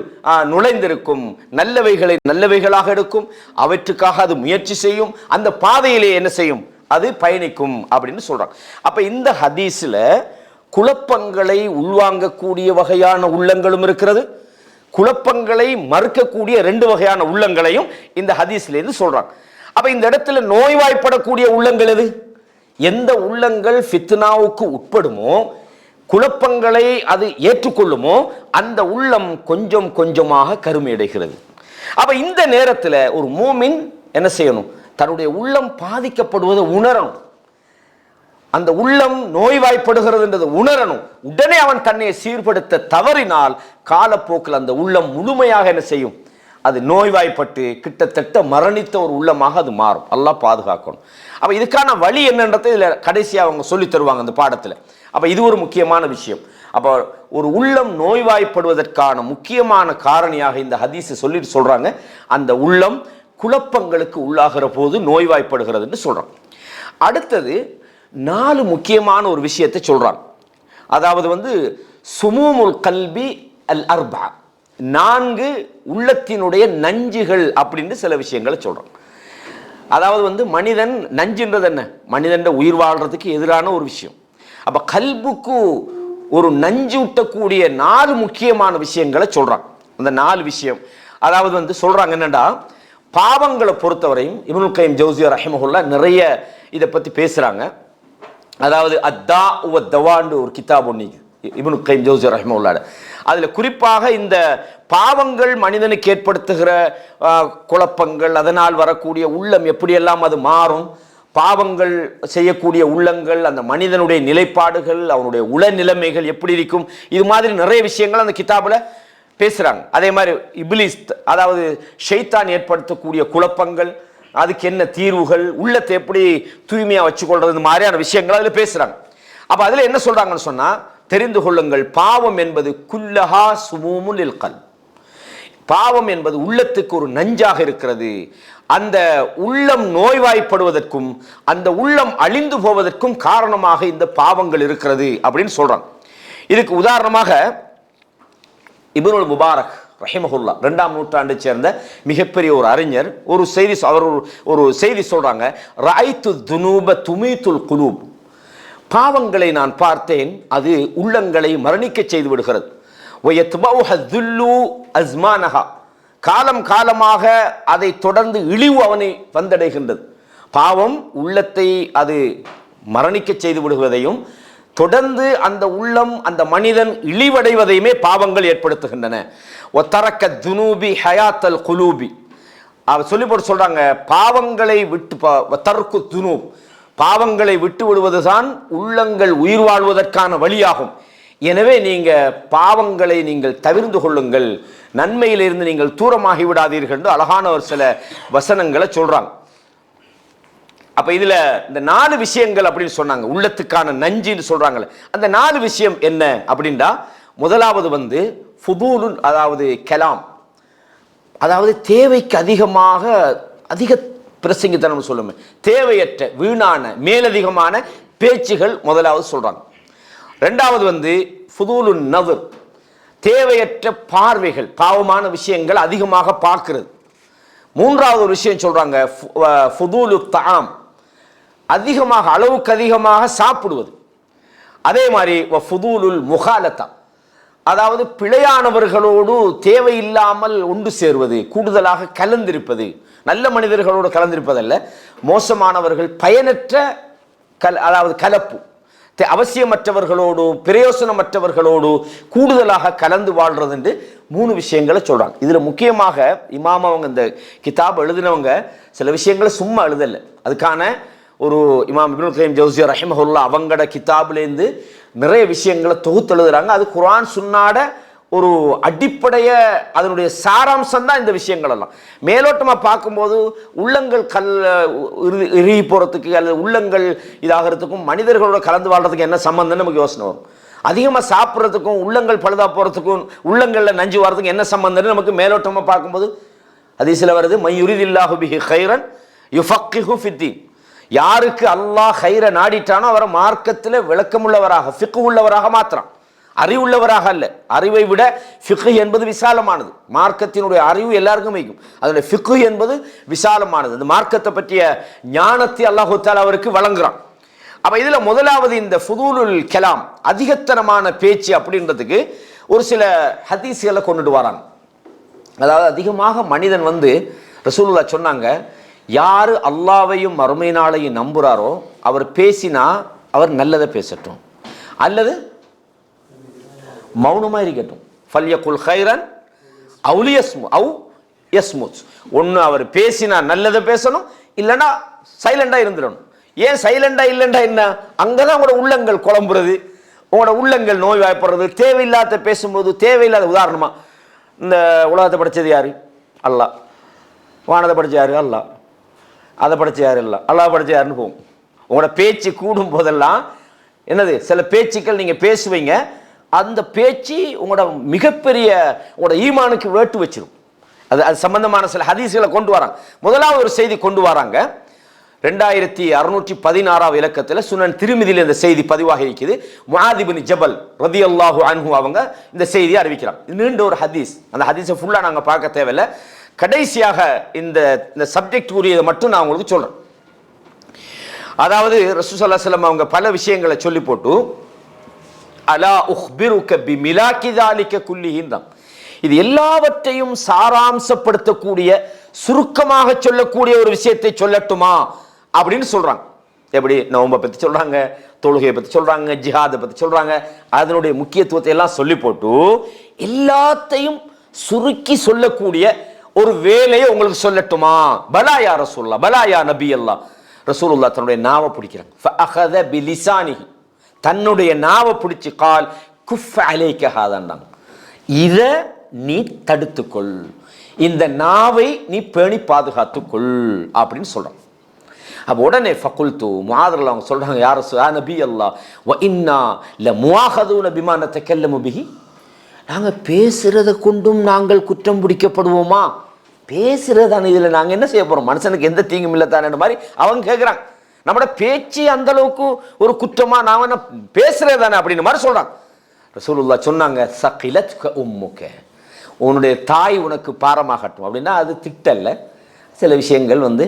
நுழைந்திருக்கும், நல்லவைகளை நல்லவைகளாக எடுக்கும், அவற்றுக்காக அது முயற்சி செய்யும், அந்த பாதையிலே என்ன செய்யும், அது பயணிக்கும் அப்படின்னு சொல்றாங்க. அப்ப இந்த ஹதீஸ்ல குழப்பங்களை உள்வாங்கக்கூடிய வகையான உள்ளங்களும் இருக்கிறது, குழப்பங்களை மறுக்கக்கூடிய ரெண்டு வகையான உள்ளங்களையும் இந்த ஹதீஸ்ல இருந்து சொல்றாங்க. அப்ப இந்த இடத்துல நோய்வாய்ப்படக்கூடிய உள்ளங்கள் எது? எந்த உள்ளங்கள் ஃபித்னாவுக்கு உட்படுமோ, குழப்பங்களை அது ஏற்றுக்கொள்ளுமோ, அந்த உள்ளம் கொஞ்சம் கொஞ்சமாக கருமையடைகிறது. அப்ப இந்த நேரத்தில் ஒரு மூமின் என்ன செய்யணும்? தன்னுடைய உள்ளம் பாதிக்கப்படுவதை உணரணும். அந்த உள்ளம் நோய்வாய்ப்படுகிறது என்றதை உணரணும். உடனே அவன் தன்னை சீர்படுத்த தவறினால் காலப்போக்கில் அந்த உள்ளம் முழுமையாக என்ன செய்யும்? அது நோய்வாய்ப்பட்டு கிட்டத்தட்ட மரணித்த ஒரு உள்ளமாக அது மாறும். அல்லாஹ் பாதுகாக்கணும். அப்ப இதுக்கான வழி என்னன்றதை இதுல கடைசியா அவங்க சொல்லி தருவாங்க அந்த பாடத்துல. அப்ப இது ஒரு முக்கியமான விஷயம். அப்ப ஒரு உள்ளம் நோய்வாய்ப்படுவதற்கான முக்கியமான காரணியாக இந்த ஹதீஸ் சொல்லிட்டு சொல்றாங்க, அந்த உள்ளம் குழப்பங்களுக்கு உள்ளாகிற போது நோய்வாய்ப்படுகிறதுன்னு சொல்றாங்க. அடுத்தது 4 முக்கியமான ஒரு விஷயத்தை சொல்றாங்க. அதாவது சுமூமுல் கல்பி அல் அர்பா, 4 உள்ளத்தினுடைய நஞ்சுகள் அப்படின்னு சில விஷயங்களை சொல்றோம். அதாவது மனிதன் நஞ்சுன்றது என்ன? மனிதன் உயிர் வாழ்றதுக்கு எதிரான ஒரு விஷயம். அப்ப கல்புக்கு ஒரு நஞ்சு ஊட்டக்கூடிய 4 முக்கியமான விஷயங்களை சொல்றாங்க. அந்த 4 விஷயம் அதாவது சொல்றாங்க என்னடா, பாவங்களை பொறுத்தவரையும் இப்னுல் கய்யிம் ஜௌஸிய்யா ரஹிமஹுல்லாஹ் நிறைய இதை பத்தி பேசுறாங்க. அதாவது அத்தா வ தவான்னு ஒரு கிதாப் ஒன்று இப்னுல் கய்யிம் ஜௌஸிய்யா ரஹிமஹுல்லாஹ், அதுல குறிப்பாக இந்த பாவங்கள் மனிதனுக்கு ஏற்படுத்துகிற குழப்பங்கள், அதனால் வரக்கூடிய உள்ளம் எப்படியெல்லாம் அது மாறும், பாவங்கள் செய்யக்கூடிய உள்ளங்கள், அந்த மனிதனுடைய நிலைப்பாடுகள், அவனுடைய உள நிலைமைகள் எப்படி இருக்கும், இது மாதிரி நிறைய விஷயங்கள் அந்த கிதாபுல பேசுறாங்க. அதே மாதிரி இப்லீஸ், அதாவது ஷைத்தான் ஏற்படுத்தக்கூடிய குழப்பங்கள், அதுக்கு என்ன தீர்வுகள், உள்ளத்தை எப்படி தூய்மையா வச்சுக்கொள்றது, இந்த மாதிரியான விஷயங்கள் அதுல பேசுறாங்க. அப்ப அதுல என்ன சொல்றாங்கன்னு சொன்னா, தெரிந்து கொள்ளுங்கள், பாவம் என்பது குல்லஹா சுமூமுல் லில் கல்ப், பாவம் என்பது உள்ளத்துக்கு ஒரு நஞ்சாக இருக்கிறது. அந்த உள்ளம் நோய்வாய்ப்படுவதற்கும் அந்த உள்ளம் அழிந்து போவதற்கும் காரணமாக இந்த பாவங்கள் இருக்கிறது அப்படின்னு சொல்றாங்க. இதுக்கு உதாரணமாக இப்னுல் முபாரக் ரஹிமஹுல்லா 2ஆம் நூற்றாண்டை சேர்ந்த மிகப்பெரிய ஒரு அறிஞர் ஒரு செய்தி சொல்றாங்க, ரஐத்து துனூப துமீத்துல் குலூப், பாவங்களை நான் பார்த்தேன், அது உள்ளங்களை மரணிக்க செய்து விடுகிறது. காலம் காலமாக அதை தொடர்ந்து இழிவு அவனை வந்தடைகின்றது. பாவம் உள்ளத்தை அது மரணிக்க செய்து விடுவதையும் தொடர்ந்து அந்த உள்ளம் அந்த மனிதன் இழிவடைவதையுமே பாவங்கள் ஏற்படுத்துகின்றன. ஒத்தரக்க துனூபி ஹயாத்தல் குலூபி, அவர் சொல்லி போட்டு சொல்றாங்க, பாவங்களை விட்டு தர்க்கு துனூப், பாவங்களை விட்டு விடுவதுதான் உள்ளங்கள் உயிர் வாழ்வதற்கான வழியாகும். எனவே நீங்க பாவங்களை நீங்கள் தவிர்ந்து கொள்ளுங்கள், நன்மையிலிருந்து நீங்கள் தூரமாகி விடாதீர்கள் என்று அழகான ஒரு சில வசனங்களை சொல்றாங்க. அப்ப இதுல இந்த 4 விஷயங்கள் அப்படின்னு சொன்னாங்க, உள்ளத்துக்கான நஞ்சுன்னு சொல்றாங்கல்ல, அந்த 4 விஷயம் என்ன அப்படின்னா, முதலாவது ஃபுதூலுன், அதாவது கலாம், அதாவது தேவைக்கு அதிக பிரசங்கித்தனம் சொல்லுமே, தேவையற்ற வீணான மேலதிகமான பேச்சுகள் முதலாவது சொல்றாங்க. ரெண்டாவது ஃபுதூலுன் நவர், தேவையற்ற பார்வைகள், பாவமான விஷயங்கள் அதிகமாக பார்க்கிறது. மூன்றாவது ஒரு விஷயம் சொல்றாங்க ஃபுதூலு தஆம், அதிகமாக அளவுக்கு அதிகமாக சாப்பிடுவது. அதே மாதிரி ஃபுதூலுல் முகாலத்தா, அதாவது பிழையானவர்களோடு தேவையில்லாமல் ஒன்று சேர்வது, கூடுதலாக கலந்திருப்பது, நல்ல மனிதர்களோடு கலந்திருப்பதல்ல, மோசமானவர்கள் பயனற்ற அதாவது கலப்பு, அவசியமற்றவர்களோடு பிரயோசனமற்றவர்களோடு கூடுதலாக கலந்து வாழ்றது என்று 3 விஷயங்களை சொல்றாங்க. இதுல முக்கியமாக இமாம் அவங்க இந்த கிதாப் எழுதினவங்க சில விஷயங்களை சும்மா எழுதல, அதுக்கான ஒரு இமாம் இப்னுல் கய்யிம் ஜௌஸியா ரஹிமஹுல்லா அவங்கட கிதாப்லேருந்து நிறைய விஷயங்களை தொகுத்து எழுதுறாங்க. அது குர்ஆன் சுன்னாட ஒரு அடிப்படைய அதனுடைய சாராம்சம் தான் இந்த விஷயங்கள் எல்லாம். மேலோட்டமாக பார்க்கும்போது உள்ளங்கள் இறுகி போகிறதுக்கு அல்லது உள்ளங்கள் இதாகிறதுக்கும் மனிதர்களோட கலந்து வாழ்றதுக்கு என்ன சம்பந்தம்னு நமக்கு யோசனை வரும். அதிகமாக சாப்பிட்றதுக்கும் உள்ளங்கள் பழுதா போகிறதுக்கும் உள்ளங்களில் நஞ்சு வர்றதுக்கும் என்ன சம்பந்தம்னு நமக்கு மேலோட்டமாக பார்க்கும்போது ஹதீஸ்ல வருது, மையுரிதில்லாஹு பிஹி கைரன் யுஃபக்கிஹு ஃபித்தீன், யாருக்கு அல்லாஹ் கைர நாடிட்டானோ அவரை மார்க்கத்தில் விளக்கமுள்ளவராக ஃபிக்ஹ் உள்ளவராக மாத்திரம், அறிவுள்ளவராக அல்ல. அறிவை விட ஃபிக்ஹ் என்பது விசாலமானது, மார்க்கத்தினுடைய அறிவு எல்லாருக்கும் வைக்கும், அதனுடைய ஃபிக்ஹ் என்பது விசாலமானது. இந்த மார்க்கத்தை பற்றிய ஞானத்தை அல்லாஹு தஆலா அவருக்கு வழங்குறான். அப்ப இதுல முதலாவது இந்த ஃபுதூலுல் கலாம், அதிகத்தனமான பேச்சு அப்படின்றதுக்கு ஒரு சில ஹதீஸ்களை கொண்டுட்டு வராங்க. அதாவது அதிகமாக மனிதன் ரசூலுல்லாஹ் சொன்னாங்க, யாரு அல்லாஹ்வையும் மறுமை நாளையும் நம்புறாரோ அவர் பேசினா அவர் நல்லதை பேசட்டும் அல்லது மௌனமா இருக்கட்டும். ஃபல்யகுல் கைரன் அவு யஸ்முத், ஒன்று அவர் பேசினா நல்லதை பேசணும், இல்லைன்னா சைலண்டா இருந்துடணும். ஏன் சைலண்டா இல்லைண்டா என்ன, அங்கதான் உங்களோட உள்ளங்கள் குழம்புறது, உங்களோட உள்ளங்கள் நோய் வாய்ப்படுறது. தேவையில்லாத பேசும்போது தேவையில்லாத, உதாரணமா இந்த உலகத்தை படித்தது யாரு? அல்லாஹ். வானத்தை படிச்ச யாரு? அல்லாஹ். அதை படிச்ச யாரு? இல்லை. அல்லாஹ் படிச்ச யாருன்னு போகும். உங்களோட பேச்சு கூடும் போதெல்லாம் என்னது, சில பேச்சுக்கள் நீங்க பேசுவீங்க, அந்த பேச்சு உங்களோட மிகப்பெரிய உங்களோட ஈமானுக்கு வேட்டு வச்சிடும். அது சம்பந்தமான சில ஹதீஸ்களை கொண்டு வராங்க. முதலாவது ஒரு செய்தி கொண்டு வராங்க, 2616 இலக்கத்தில் சுனன் திருமிதியில் இந்த செய்தி பதிவாக இருக்குது. முஆத் இப்னு ஜபல் ரலியல்லாஹு அன்ஹு அவங்க இந்த செய்தியை அறிவிக்கிறாங்க. இது நீண்ட ஒரு ஹதீஸ், அந்த ஹதீஸை ஃபுல்லா நாங்க பார்க்க தேவையில்லை. கடைசியாக இந்த சப்ஜெக்ட் உரியதை மட்டும் நான் உங்களுக்கு சொல்றேன். அதாவது ரசூல் ஸல்லல்லாஹு அலைஹி வஸல்லம் அவங்க பல விஷயங்களை சொல்லி போட்டு அலா உஹ்பிருக பிமிலாகி ذلك குல்லிஹின்றாம், இது எல்லாவற்றையும் சாராம்சப்படுத்தக்கூடிய சுருக்கமாக சொல்லக்கூடிய ஒரு விஷயத்தை சொல்லட்டுமா அப்படின்னு சொல்றாங்க. எப்படி? நோன்பை பத்தி சொல்றாங்க, தொழுகையை பத்தி சொல்றாங்க, ஜிஹாதை பத்தி சொல்றாங்க, அதனுடைய முக்கியத்துவத்தை எல்லாம் சொல்லி போட்டு எல்லாத்தையும் சுருக்கி சொல்லக்கூடிய ஒரு வேலையை உங்களுக்கு சொல்லட்டுமா? பலா யா ரசூலுல்லாஹ், பலா யா நபி அல்லாஹ். ரசூலுல்லாஹ் தன்னுடைய நாவை பிடிக்கிறாங்க. ஃபஅഖத பிலிசானிஹி, தன்னுடைய நாவை பிடிச்சி கால் குஃப் அலைக ஹாதான்றாங்க, இத நீ தடுத்துக்கொள், இந்த நாவை நீ பேணி பாதுகாத்துக்கொள் அப்படின்னு சொல்றாங்க. அப்போ உடனே ஃபகுல்து முஆத் அவங்க சொல்றாங்க, யா ரசூல் நபி அல்லாஹ் வ இன்னா லமுஆஹதுன பிமா நதகல்லமு பிஹி, நாங்க பேசுறத கொண்டும் நாங்கள் குற்றம் பிடிக்கப்படுவோமா? பேசுறதான இதுல நாங்க என்ன செய்ய போறோம்? மனுஷனுக்கு எந்த தீங்கும் இல்லை தானே மாதிரி அவங்க கேட்குறாங்க. நம்மளோட பேச்சு அந்த அளவுக்கு ஒரு குற்றமா? நான் என்ன பேசுறதானே அப்படின்னு மாதிரி சொல்றாங்க. ரசூலுல்லாஹ் சொன்னாங்க, சகிலத்க உம்முக, உன்னுடைய தாய் உனக்கு பாரமாகட்டும். அப்படின்னா அது திட்டல்ல, சில விஷயங்கள் வந்து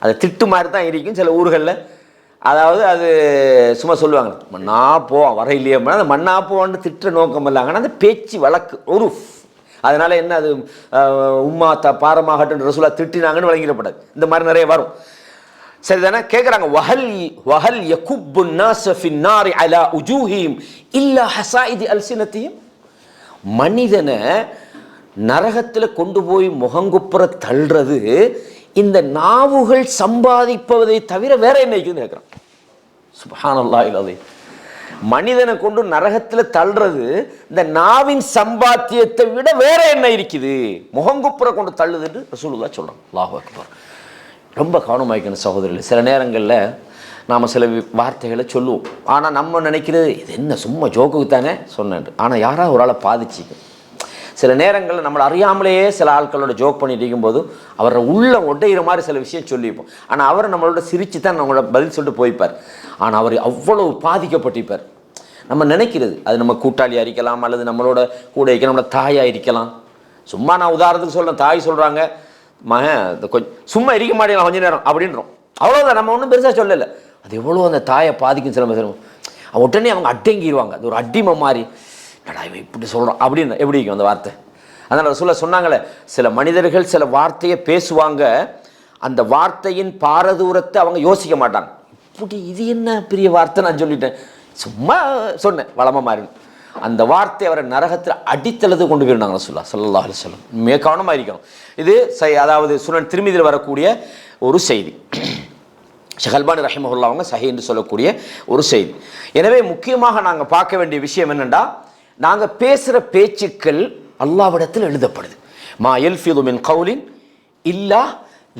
அது திட்டு மாதிரி தான் இருக்கும் சில ஊர்களில். அதாவது அது சும்மா சொல்லுவாங்க, மண்ணா போவான் வர இல்லையே, அந்த மண்ணா போவான்னு திட்ட நோக்கம் இல்லாங்கன்னா அந்த பேச்சு வழக்கு ஒரு அதனால என்ன அது உம்மா பாரமாகட்டும் ரசூலா திட்டினாங்கன்னு வழங்கிடப்படாது. இந்த மாதிரி நிறைய வரும். சரிதானே? கேட்குறாங்க, வஹல் வஹல் யகுப்பு الناس في النار على وجوههم الا حصائد السنتهم, மனிதனை நரகத்தில் கொண்டு போய் முகங்குப்புற தள்ளுறது இந்த நாவுகள் சம்பாதிப்பதை தவிர வேற என்ன இருக்குதுன்னு கேட்குறான். சுப்ஹானல்லாஹ் அலீம். மனிதனை கொண்டு நரகத்தில் தள்ளுறது இந்த நாவின் சம்பாத்தியத்தை விட வேற என்ன இருக்குது, முகங்குப்புற கொண்டு தள்ளுதுன்னு ரசூலுல்லாஹ் சொல்றான். அல்லாஹு அக்பர். ரொம்ப கவனமாய்க்கணும் சகோதரர்கள். சில நேரங்களில் நாம் சில வார்த்தைகளை சொல்லுவோம், ஆனால் நம்ம நினைக்கிறது இது என்ன சும்மா ஜோக்குக்கு தானே சொன்னேன், ஆனால் யாராவது ஒரு ஆளை பாதிச்சிக்கும். சில நேரங்களில் நம்மளை அறியாமலேயே சில ஆட்களோட ஜோக் பண்ணிட்டு இருக்கும்போது அவரை உள்ள ஒட்டைகிற மாதிரி சில விஷயம் சொல்லியிருப்போம். ஆனால் அவர் நம்மளோட சிரித்து தான் நம்மளோட பதில் சொல்லிட்டு போய்ப்பார். ஆனால் அவர் அவ்வளவு பாதிக்கப்பட்டிருப்பார். நம்ம நினைக்கிறது அது நம்ம கூட்டாளியாக இருக்கலாம், அல்லது நம்மளோட கூட இருக்கலாம், நம்மளோட தாயாக இருக்கலாம். சும்மா நான் உதாரணத்துக்கு சொல்கிறேன், தாய் சொல்கிறாங்க மகன் கொஞ்சம் சும்மா இருக்க மாட்டேங்களா கொஞ்ச நேரம் அப்படின்றோம், அவ்வளோதான். நம்ம ஒன்றும் பெருசாக சொல்லலை. அது எவ்வளோ அந்த தாயை பாதிக்கும். சில பேர் உடனே அவங்க அடங்கிடுவாங்க, அது ஒரு அடிமை மாதிரி. நடா இவன் இப்படி சொல்கிறான் அப்படின்னு எப்படி இருக்கும் அந்த வார்த்தை. அதனால் சொன்னாங்களே, சில மனிதர்கள் சில வார்த்தையை பேசுவாங்க, அந்த வார்த்தையின் பாரதூரத்தை அவங்க யோசிக்க மாட்டாங்க. இப்படி இது என்ன பெரிய வார்த்தை நான் சொல்லிட்டேன், சும்மா சொன்னேன் வளமாக மாறி. அந்த வார்த்தை அவரை நரகத்தில் அடித்தளது கொண்டு போயிருந்தாங்க ஸல்லல்லாஹு அலைஹி வஸல்லம். மிக கவனமாக இருக்கணும். இது அதாவது சுனன் திர்மிதியில் வரக்கூடிய ஒரு செய்தி. ஷேக் அல்பானி ரஹிமஹுல்லாஹ் அவங்க சஹீஹ் என்று சொல்லக்கூடிய ஒரு செய்தி. எனவே முக்கியமாக நாங்கள் பார்க்க வேண்டிய விஷயம் என்னென்னா, நாங்கள் பேசுகிற பேச்சுக்கள் அல்லாஹ்விடத்தில் எழுதப்படுது. மா யல்ஃபிது மின் கௌலின் இல்லா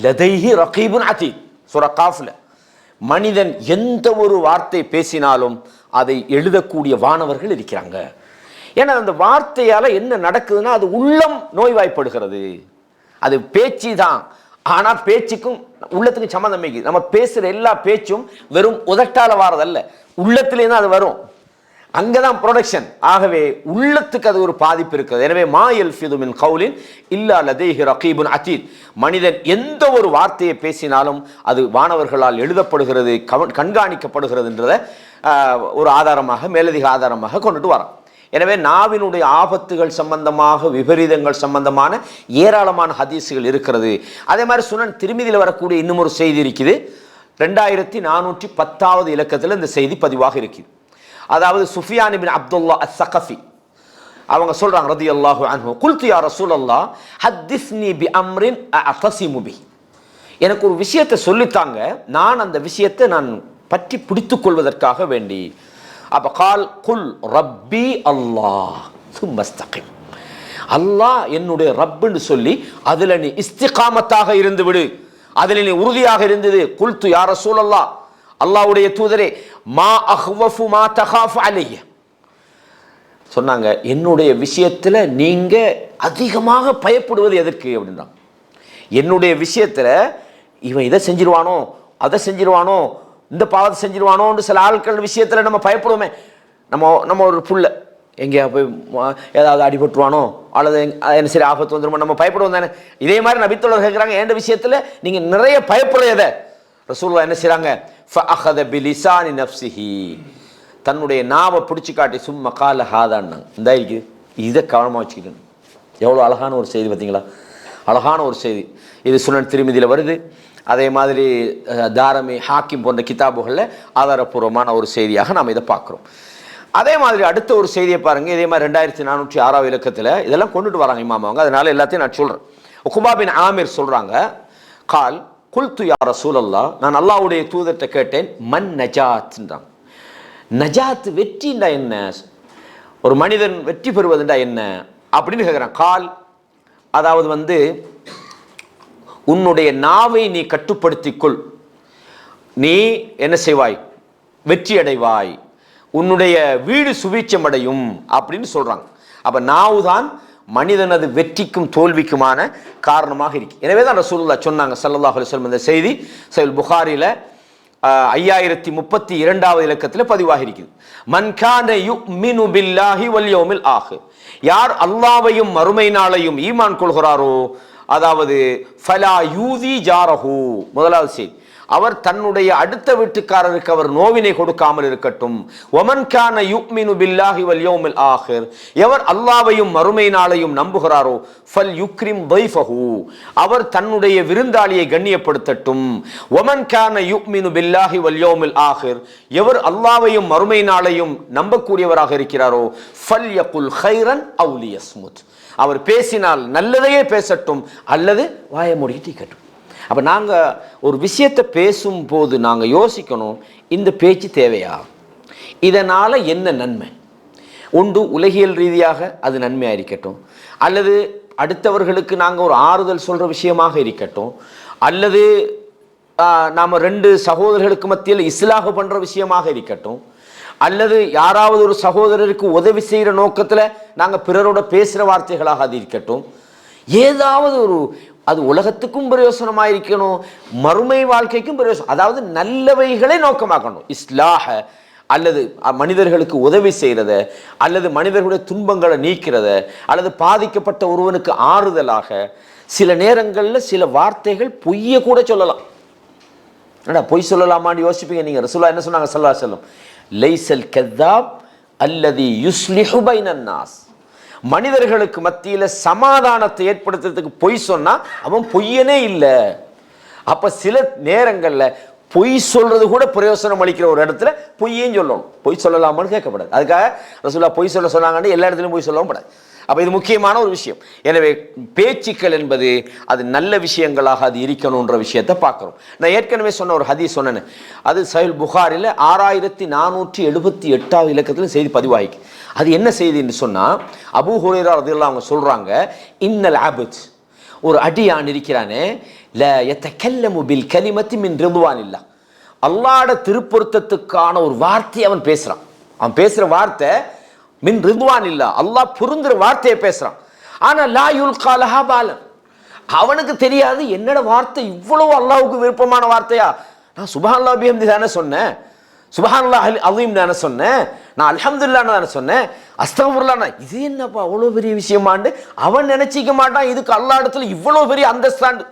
லதைஹி ரகீபுன் அதீத். சூரா காஃப்ல மனிதன் எந்த ஒரு வார்த்தை பேசினாலும் அதை எழுதக்கூடிய வானவர்கள் இருக்கிறாங்க. ஏன்னா அந்த வார்த்தையால் என்ன நடக்குதுன்னா அது உள்ளம் நோய்வாய்ப்படுகிறது. அது பேச்சு தான், ஆனால் பேச்சுக்கும் உள்ளத்துக்கும் சம்மந்தம் இருக்குது. நம்ம பேசுகிற எல்லா பேச்சும் வெறும் உதட்டால வாரதல்ல, உள்ளத்திலே தான் அது வரும், அங்கே தான் ப்ரொடக்ஷன். ஆகவே உள்ளத்துக்கு அது ஒரு பாதிப்பு இருக்குது. எனவே மா யல்ஃபிது மின் கௌலின் இல்லா லதைஹி ரகீபுன் அதீத். மனிதன் எந்த ஒரு வார்த்தையை பேசினாலும் அது வானவர்களால் எழுதப்படுகிறது, கண்காணிக்கப்படுகிறதுன்றத ஒரு ஆதாரமாக, மேலதிக ஆதாரமாக கொண்டுட்டு வரோம். எனவே நாவினுடைய ஆபத்துகள் சம்பந்தமாக, விபரீதங்கள் சம்பந்தமான ஏராளமான ஹதீஸுகள் இருக்கிறது. அதே மாதிரி சுனன் திர்மிதியில் வரக்கூடிய இன்னும் ஒரு செய்தி இருக்குது. 2410வது இலக்கத்தில் இந்த செய்தி பதிவாக இருக்குது. அதாவது சுஃபியான் இப்னு அப்துல்லா அஸ்-ஸகஃபி அவங்க சொல்றாங்க ரலியல்லாஹு அன்ஹு, குல்து யா ரசூலல்லாஹ் ஹத்திஸ்னி பி அம்ரின் அஅதஸிமு பி. எனக்கு ஒரு விஷயத்தை சொல்லித்தாங்க, நான் அந்த விஷயத்தை நான் பற்றி பிடித்துக் கொள்வதற்காக வேண்டி. அப்ப கால் குல் ரப்பி அல்லாஹ் சும்மஸ்தகிம். அல்லாஹ் என்னுடைய ரப்புன்னு சொல்லி அதுல நீ இஸ்திகாமத்தாக இருந்து விடு, அதுல நீ உறுதியாக இருந்தது. குல்து யா ரசூலல்லாஹ், அல்லாஹ்வுடைய தூதரே, மா அஹ்வஃபு மா தகாஃபு அலைய. சொன்னாங்க, என்னுடைய விஷயத்துல நீங்க அதிகமாக பயப்படுவது எதற்கு அப்படின்றாங்க. என்னுடைய விஷயத்துல இவன் இதை செஞ்சிருவானோ, அதை செஞ்சிருவானோ, இந்த பாவத்தை செஞ்சிருவானோன்னு சில ஆட்கள் விஷயத்துல நம்ம பயப்படுவோமே. நம்ம ஒரு புள்ள எங்கேயா போய் ஏதாவது அடிபட்டுருவானோ அல்லது என்ன சரி ஆபத்து வந்துருமோ நம்ம பயப்படுவோம் தானே. இதே மாதிரி நபித்தோழர் கேட்குறாங்க, எந்த விஷயத்துல நீங்க நிறைய பயப்படுறத. ரசூலுல்லாஹ் என்ன செய்றாங்க, ஃபஅഖத பிலிசானி நஃப்ஸிஹி, தன்னுடைய நாவை பிடிச்சி காட்டி சும்மா கால ஹாதான்னாங்க. இந்த இருக்குது, இதை கவனமாக வச்சுக்கிட்டேன். எவ்வளோ அழகான ஒரு செய்தி பார்த்தீங்களா, அழகான ஒரு செய்தி. இது சுனன் திர்மிதியில் வருது. அதே மாதிரி தாரமி, ஹாக்கிம் போன்ற கிதாபுகளில் ஆதாரப்பூர்வமான ஒரு செய்தியாக நாம் இதை பார்க்குறோம். அதே மாதிரி அடுத்த ஒரு செய்தியை பாருங்கள். இதே மாதிரி 2406வது இலக்கத்தில் இதெல்லாம் கொண்டுட்டு வராங்க இமாம் அவங்க. அதனால எல்லாத்தையும் நான் சொல்கிறேன். உக்பா பின் ஆமிர் சொல்கிறாங்க, கால் குல்து யா ரசூலல்லாஹ், நான் அல்லாஹ்வுடைய தூதர்கிட்ட கேட்டேன், மன் நஜாத்ன்றாங்க. நஜாத் வெற்றிண்டா என்ன, ஒரு மனிதன் வெற்றி பெறுவதுண்டா என்ன அப்படின்னு கேட்குறான். கால் அதாவது உன்னுடைய நாவை நீ கட்டுப்படுத்திக்கொள், நீ என்ன செய்வாய், வெற்றி அடைவாய், உன்னுடைய வீடு சுபீட்சம் அடையும் அப்படின்னு சொல்றாங்க. அப்ப நாவு தான் மனிதனது வெற்றிக்கும் தோல்விக்குமான காரணமாக இருக்கு. எனவே தான் ரசூலுல்லாஹ் சொன்னாங்க ஸல்லல்லாஹு அலைஹி வஸல்லம், இந்த செய்தி சஹீஹ் புகாரில 5032வது இலக்கத்தில் பதிவாகி இருக்குது. மன் கான யுமினு பில்லாஹி வல் யௌமில் ஆகிர், யார் அல்லாஹ்வையும் மறுமை நாளையும் ஈமான் கொள்கிறாரோ, அதாவது ஃபலா யூதி ஜாரஹு, முதலாவது செய்தி, அவர் தன்னுடைய அடுத்த வீட்டுக்காரருக்கு அவர் நோவினை கொடுக்காமல் இருக்கட்டும். ஒமன் கான யுமினு பில்லாஹி வல் யௌமில் ஆகிர், எவர் அல்லாஹ்வையும் மறுமை நாளையும் நம்புகிறாரோ ஃபல் யுக்ரிம் தைஃபஹு, அவர் தன்னுடைய விருந்தாளியை கண்ணியப்படுத்தட்டும். ஒமன் கான யுமினு பில்லாஹி வல் யௌமில் ஆகிர், எவர் அல்லாஹ்வையும் மறுமை நாளையும் நம்பக்கூடியவராக இருக்கிறாரோ ஃபல் யகுல் கைரன் அவ் லியஸ்முத், அவர் பேசினால் நல்லதையே பேசட்டும் அல்லது வாயை மூடிட்டு இருக்கட்டும். அப்போ நாங்கள் ஒரு விஷயத்தை பேசும்போது நாங்கள் யோசிக்கணும், இந்த பேச்சு தேவையா, இதனால் என்ன நன்மை. ஒன்று உலகியல் ரீதியாக அது நன்மையாக இருக்கட்டும், அல்லது அடுத்தவர்களுக்கு நாங்கள் ஒரு ஆறுதல் சொல்கிற விஷயமாக இருக்கட்டும், அல்லது நாம் ரெண்டு சகோதரர்களுக்கு மத்தியில் இஸ்லாஹ் பண்ணுற விஷயமாக இருக்கட்டும், அல்லது யாராவது ஒரு சகோதரருக்கு உதவி செய்கிற நோக்கத்தில் நாங்கள் பிறரோட பேசுகிற வார்த்தைகளாக அது இருக்கட்டும், ஏதாவது ஒரு அது உலகத்துக்கும் பிரயோசனமாக இருக்கணும், மறுமை வாழ்க்கைக்கும் பிரயோசனம், அதாவது நல்லவைகளை நோக்கமாக்கணும். இஸ்லாஹ அல்லது மனிதர்களுக்கு உதவி செய்கிறத, அல்லது மனிதர்களுடைய துன்பங்களை நீக்கிறத, அல்லது பாதிக்கப்பட்ட ஒருவனுக்கு ஆறுதலாக. சில நேரங்களில் சில வார்த்தைகள் பொய்யை கூட சொல்லலாம். என்னடா பொய் சொல்லலாமான்னு யோசிப்பீங்க நீங்கள். ரசூலுல்லாஹ் என்ன சொன்னாங்க ஸல்லல்லாஹு அலைஹி வஸல்லம், லைஸல் கذாப் அல்லதி யுஸ்லிஹு பைனன் நாஸ், மனிதர்களுக்கு மத்தியில் சமாதானத்தை ஏற்படுத்துறதுக்கு பொய் சொன்னா அவன் பொய்யனே இல்லை. அப்ப சில நேரங்களில் பொய் சொல்றது கூட பிரயோசனம் அளிக்கிற ஒரு இடத்துல பொய்யும் சொல்லணும். பொய் சொல்லலாமான்னு கேட்கப்படாது. அதுக்காக ரசூலுல்லாஹ் பொய் சொல்ல சொன்னாங்கன்னு எல்லா இடத்துலையும் பொய் சொல்லவும் படாது. அப்போ இது முக்கியமான ஒரு விஷயம். எனவே பேச்சுக்கள் என்பது அது நல்ல விஷயங்களாக அது இருக்கணுன்ற விஷயத்தை பார்க்குறோம். நான் ஏற்கனவே சொன்ன ஒரு ஹதீஸ் சொன்னேன், அது சஹீஹ் புகாரில் 6478வது இலக்கத்தில் செய்தி பதிவாயிக்கு. அது என்ன செய்தின்னு சொன்னால், அபூ ஹுரைரா ரலியல்லாஹு அன்ஹு சொல்கிறாங்க, இன்னல் அப்த், ஒரு அடியான் இருக்கிறானே, ல யதகல்லமு பில் கலிமத்தி மின் ரிதுவானில்லாஹ், அல்லாஹ்வுடைய திருப்பொருத்தத்துக்கான ஒரு வார்த்தையை அவன் பேசுகிறான். அவன் பேசுகிற வார்த்தை மின் ரிதுவானில்லாஹ், அல்லாஹ் பொருந்துற வார்த்தையை பேசுகிறான். ஆனால் லா யுல்கா லஹா பாலன், அவனுக்கு தெரியாது என்னோட வார்த்தை இவ்வளவு அல்லாஹ்வுக்கு விருப்பமான வார்த்தையா. நான் சுப்ஹானல்லாஹ் பிஹம்தி தானே சொன்னேன், சுப்ஹானல்லாஹ் அலீம் தானே சொன்னேன், நான் அல்ஹம்துலில்லாஹ் தானே சொன்னேன், அஸ்தக்ஃபிருல்லாஹ், இது என்னப்பா அவ்வளோ பெரிய விஷயமாண்டு அவன் நினைச்சிக்க மாட்டான். இதுக்கு அல்லாஹ் இடத்துல இவ்வளோ பெரிய அந்தஸ்தாண்டு.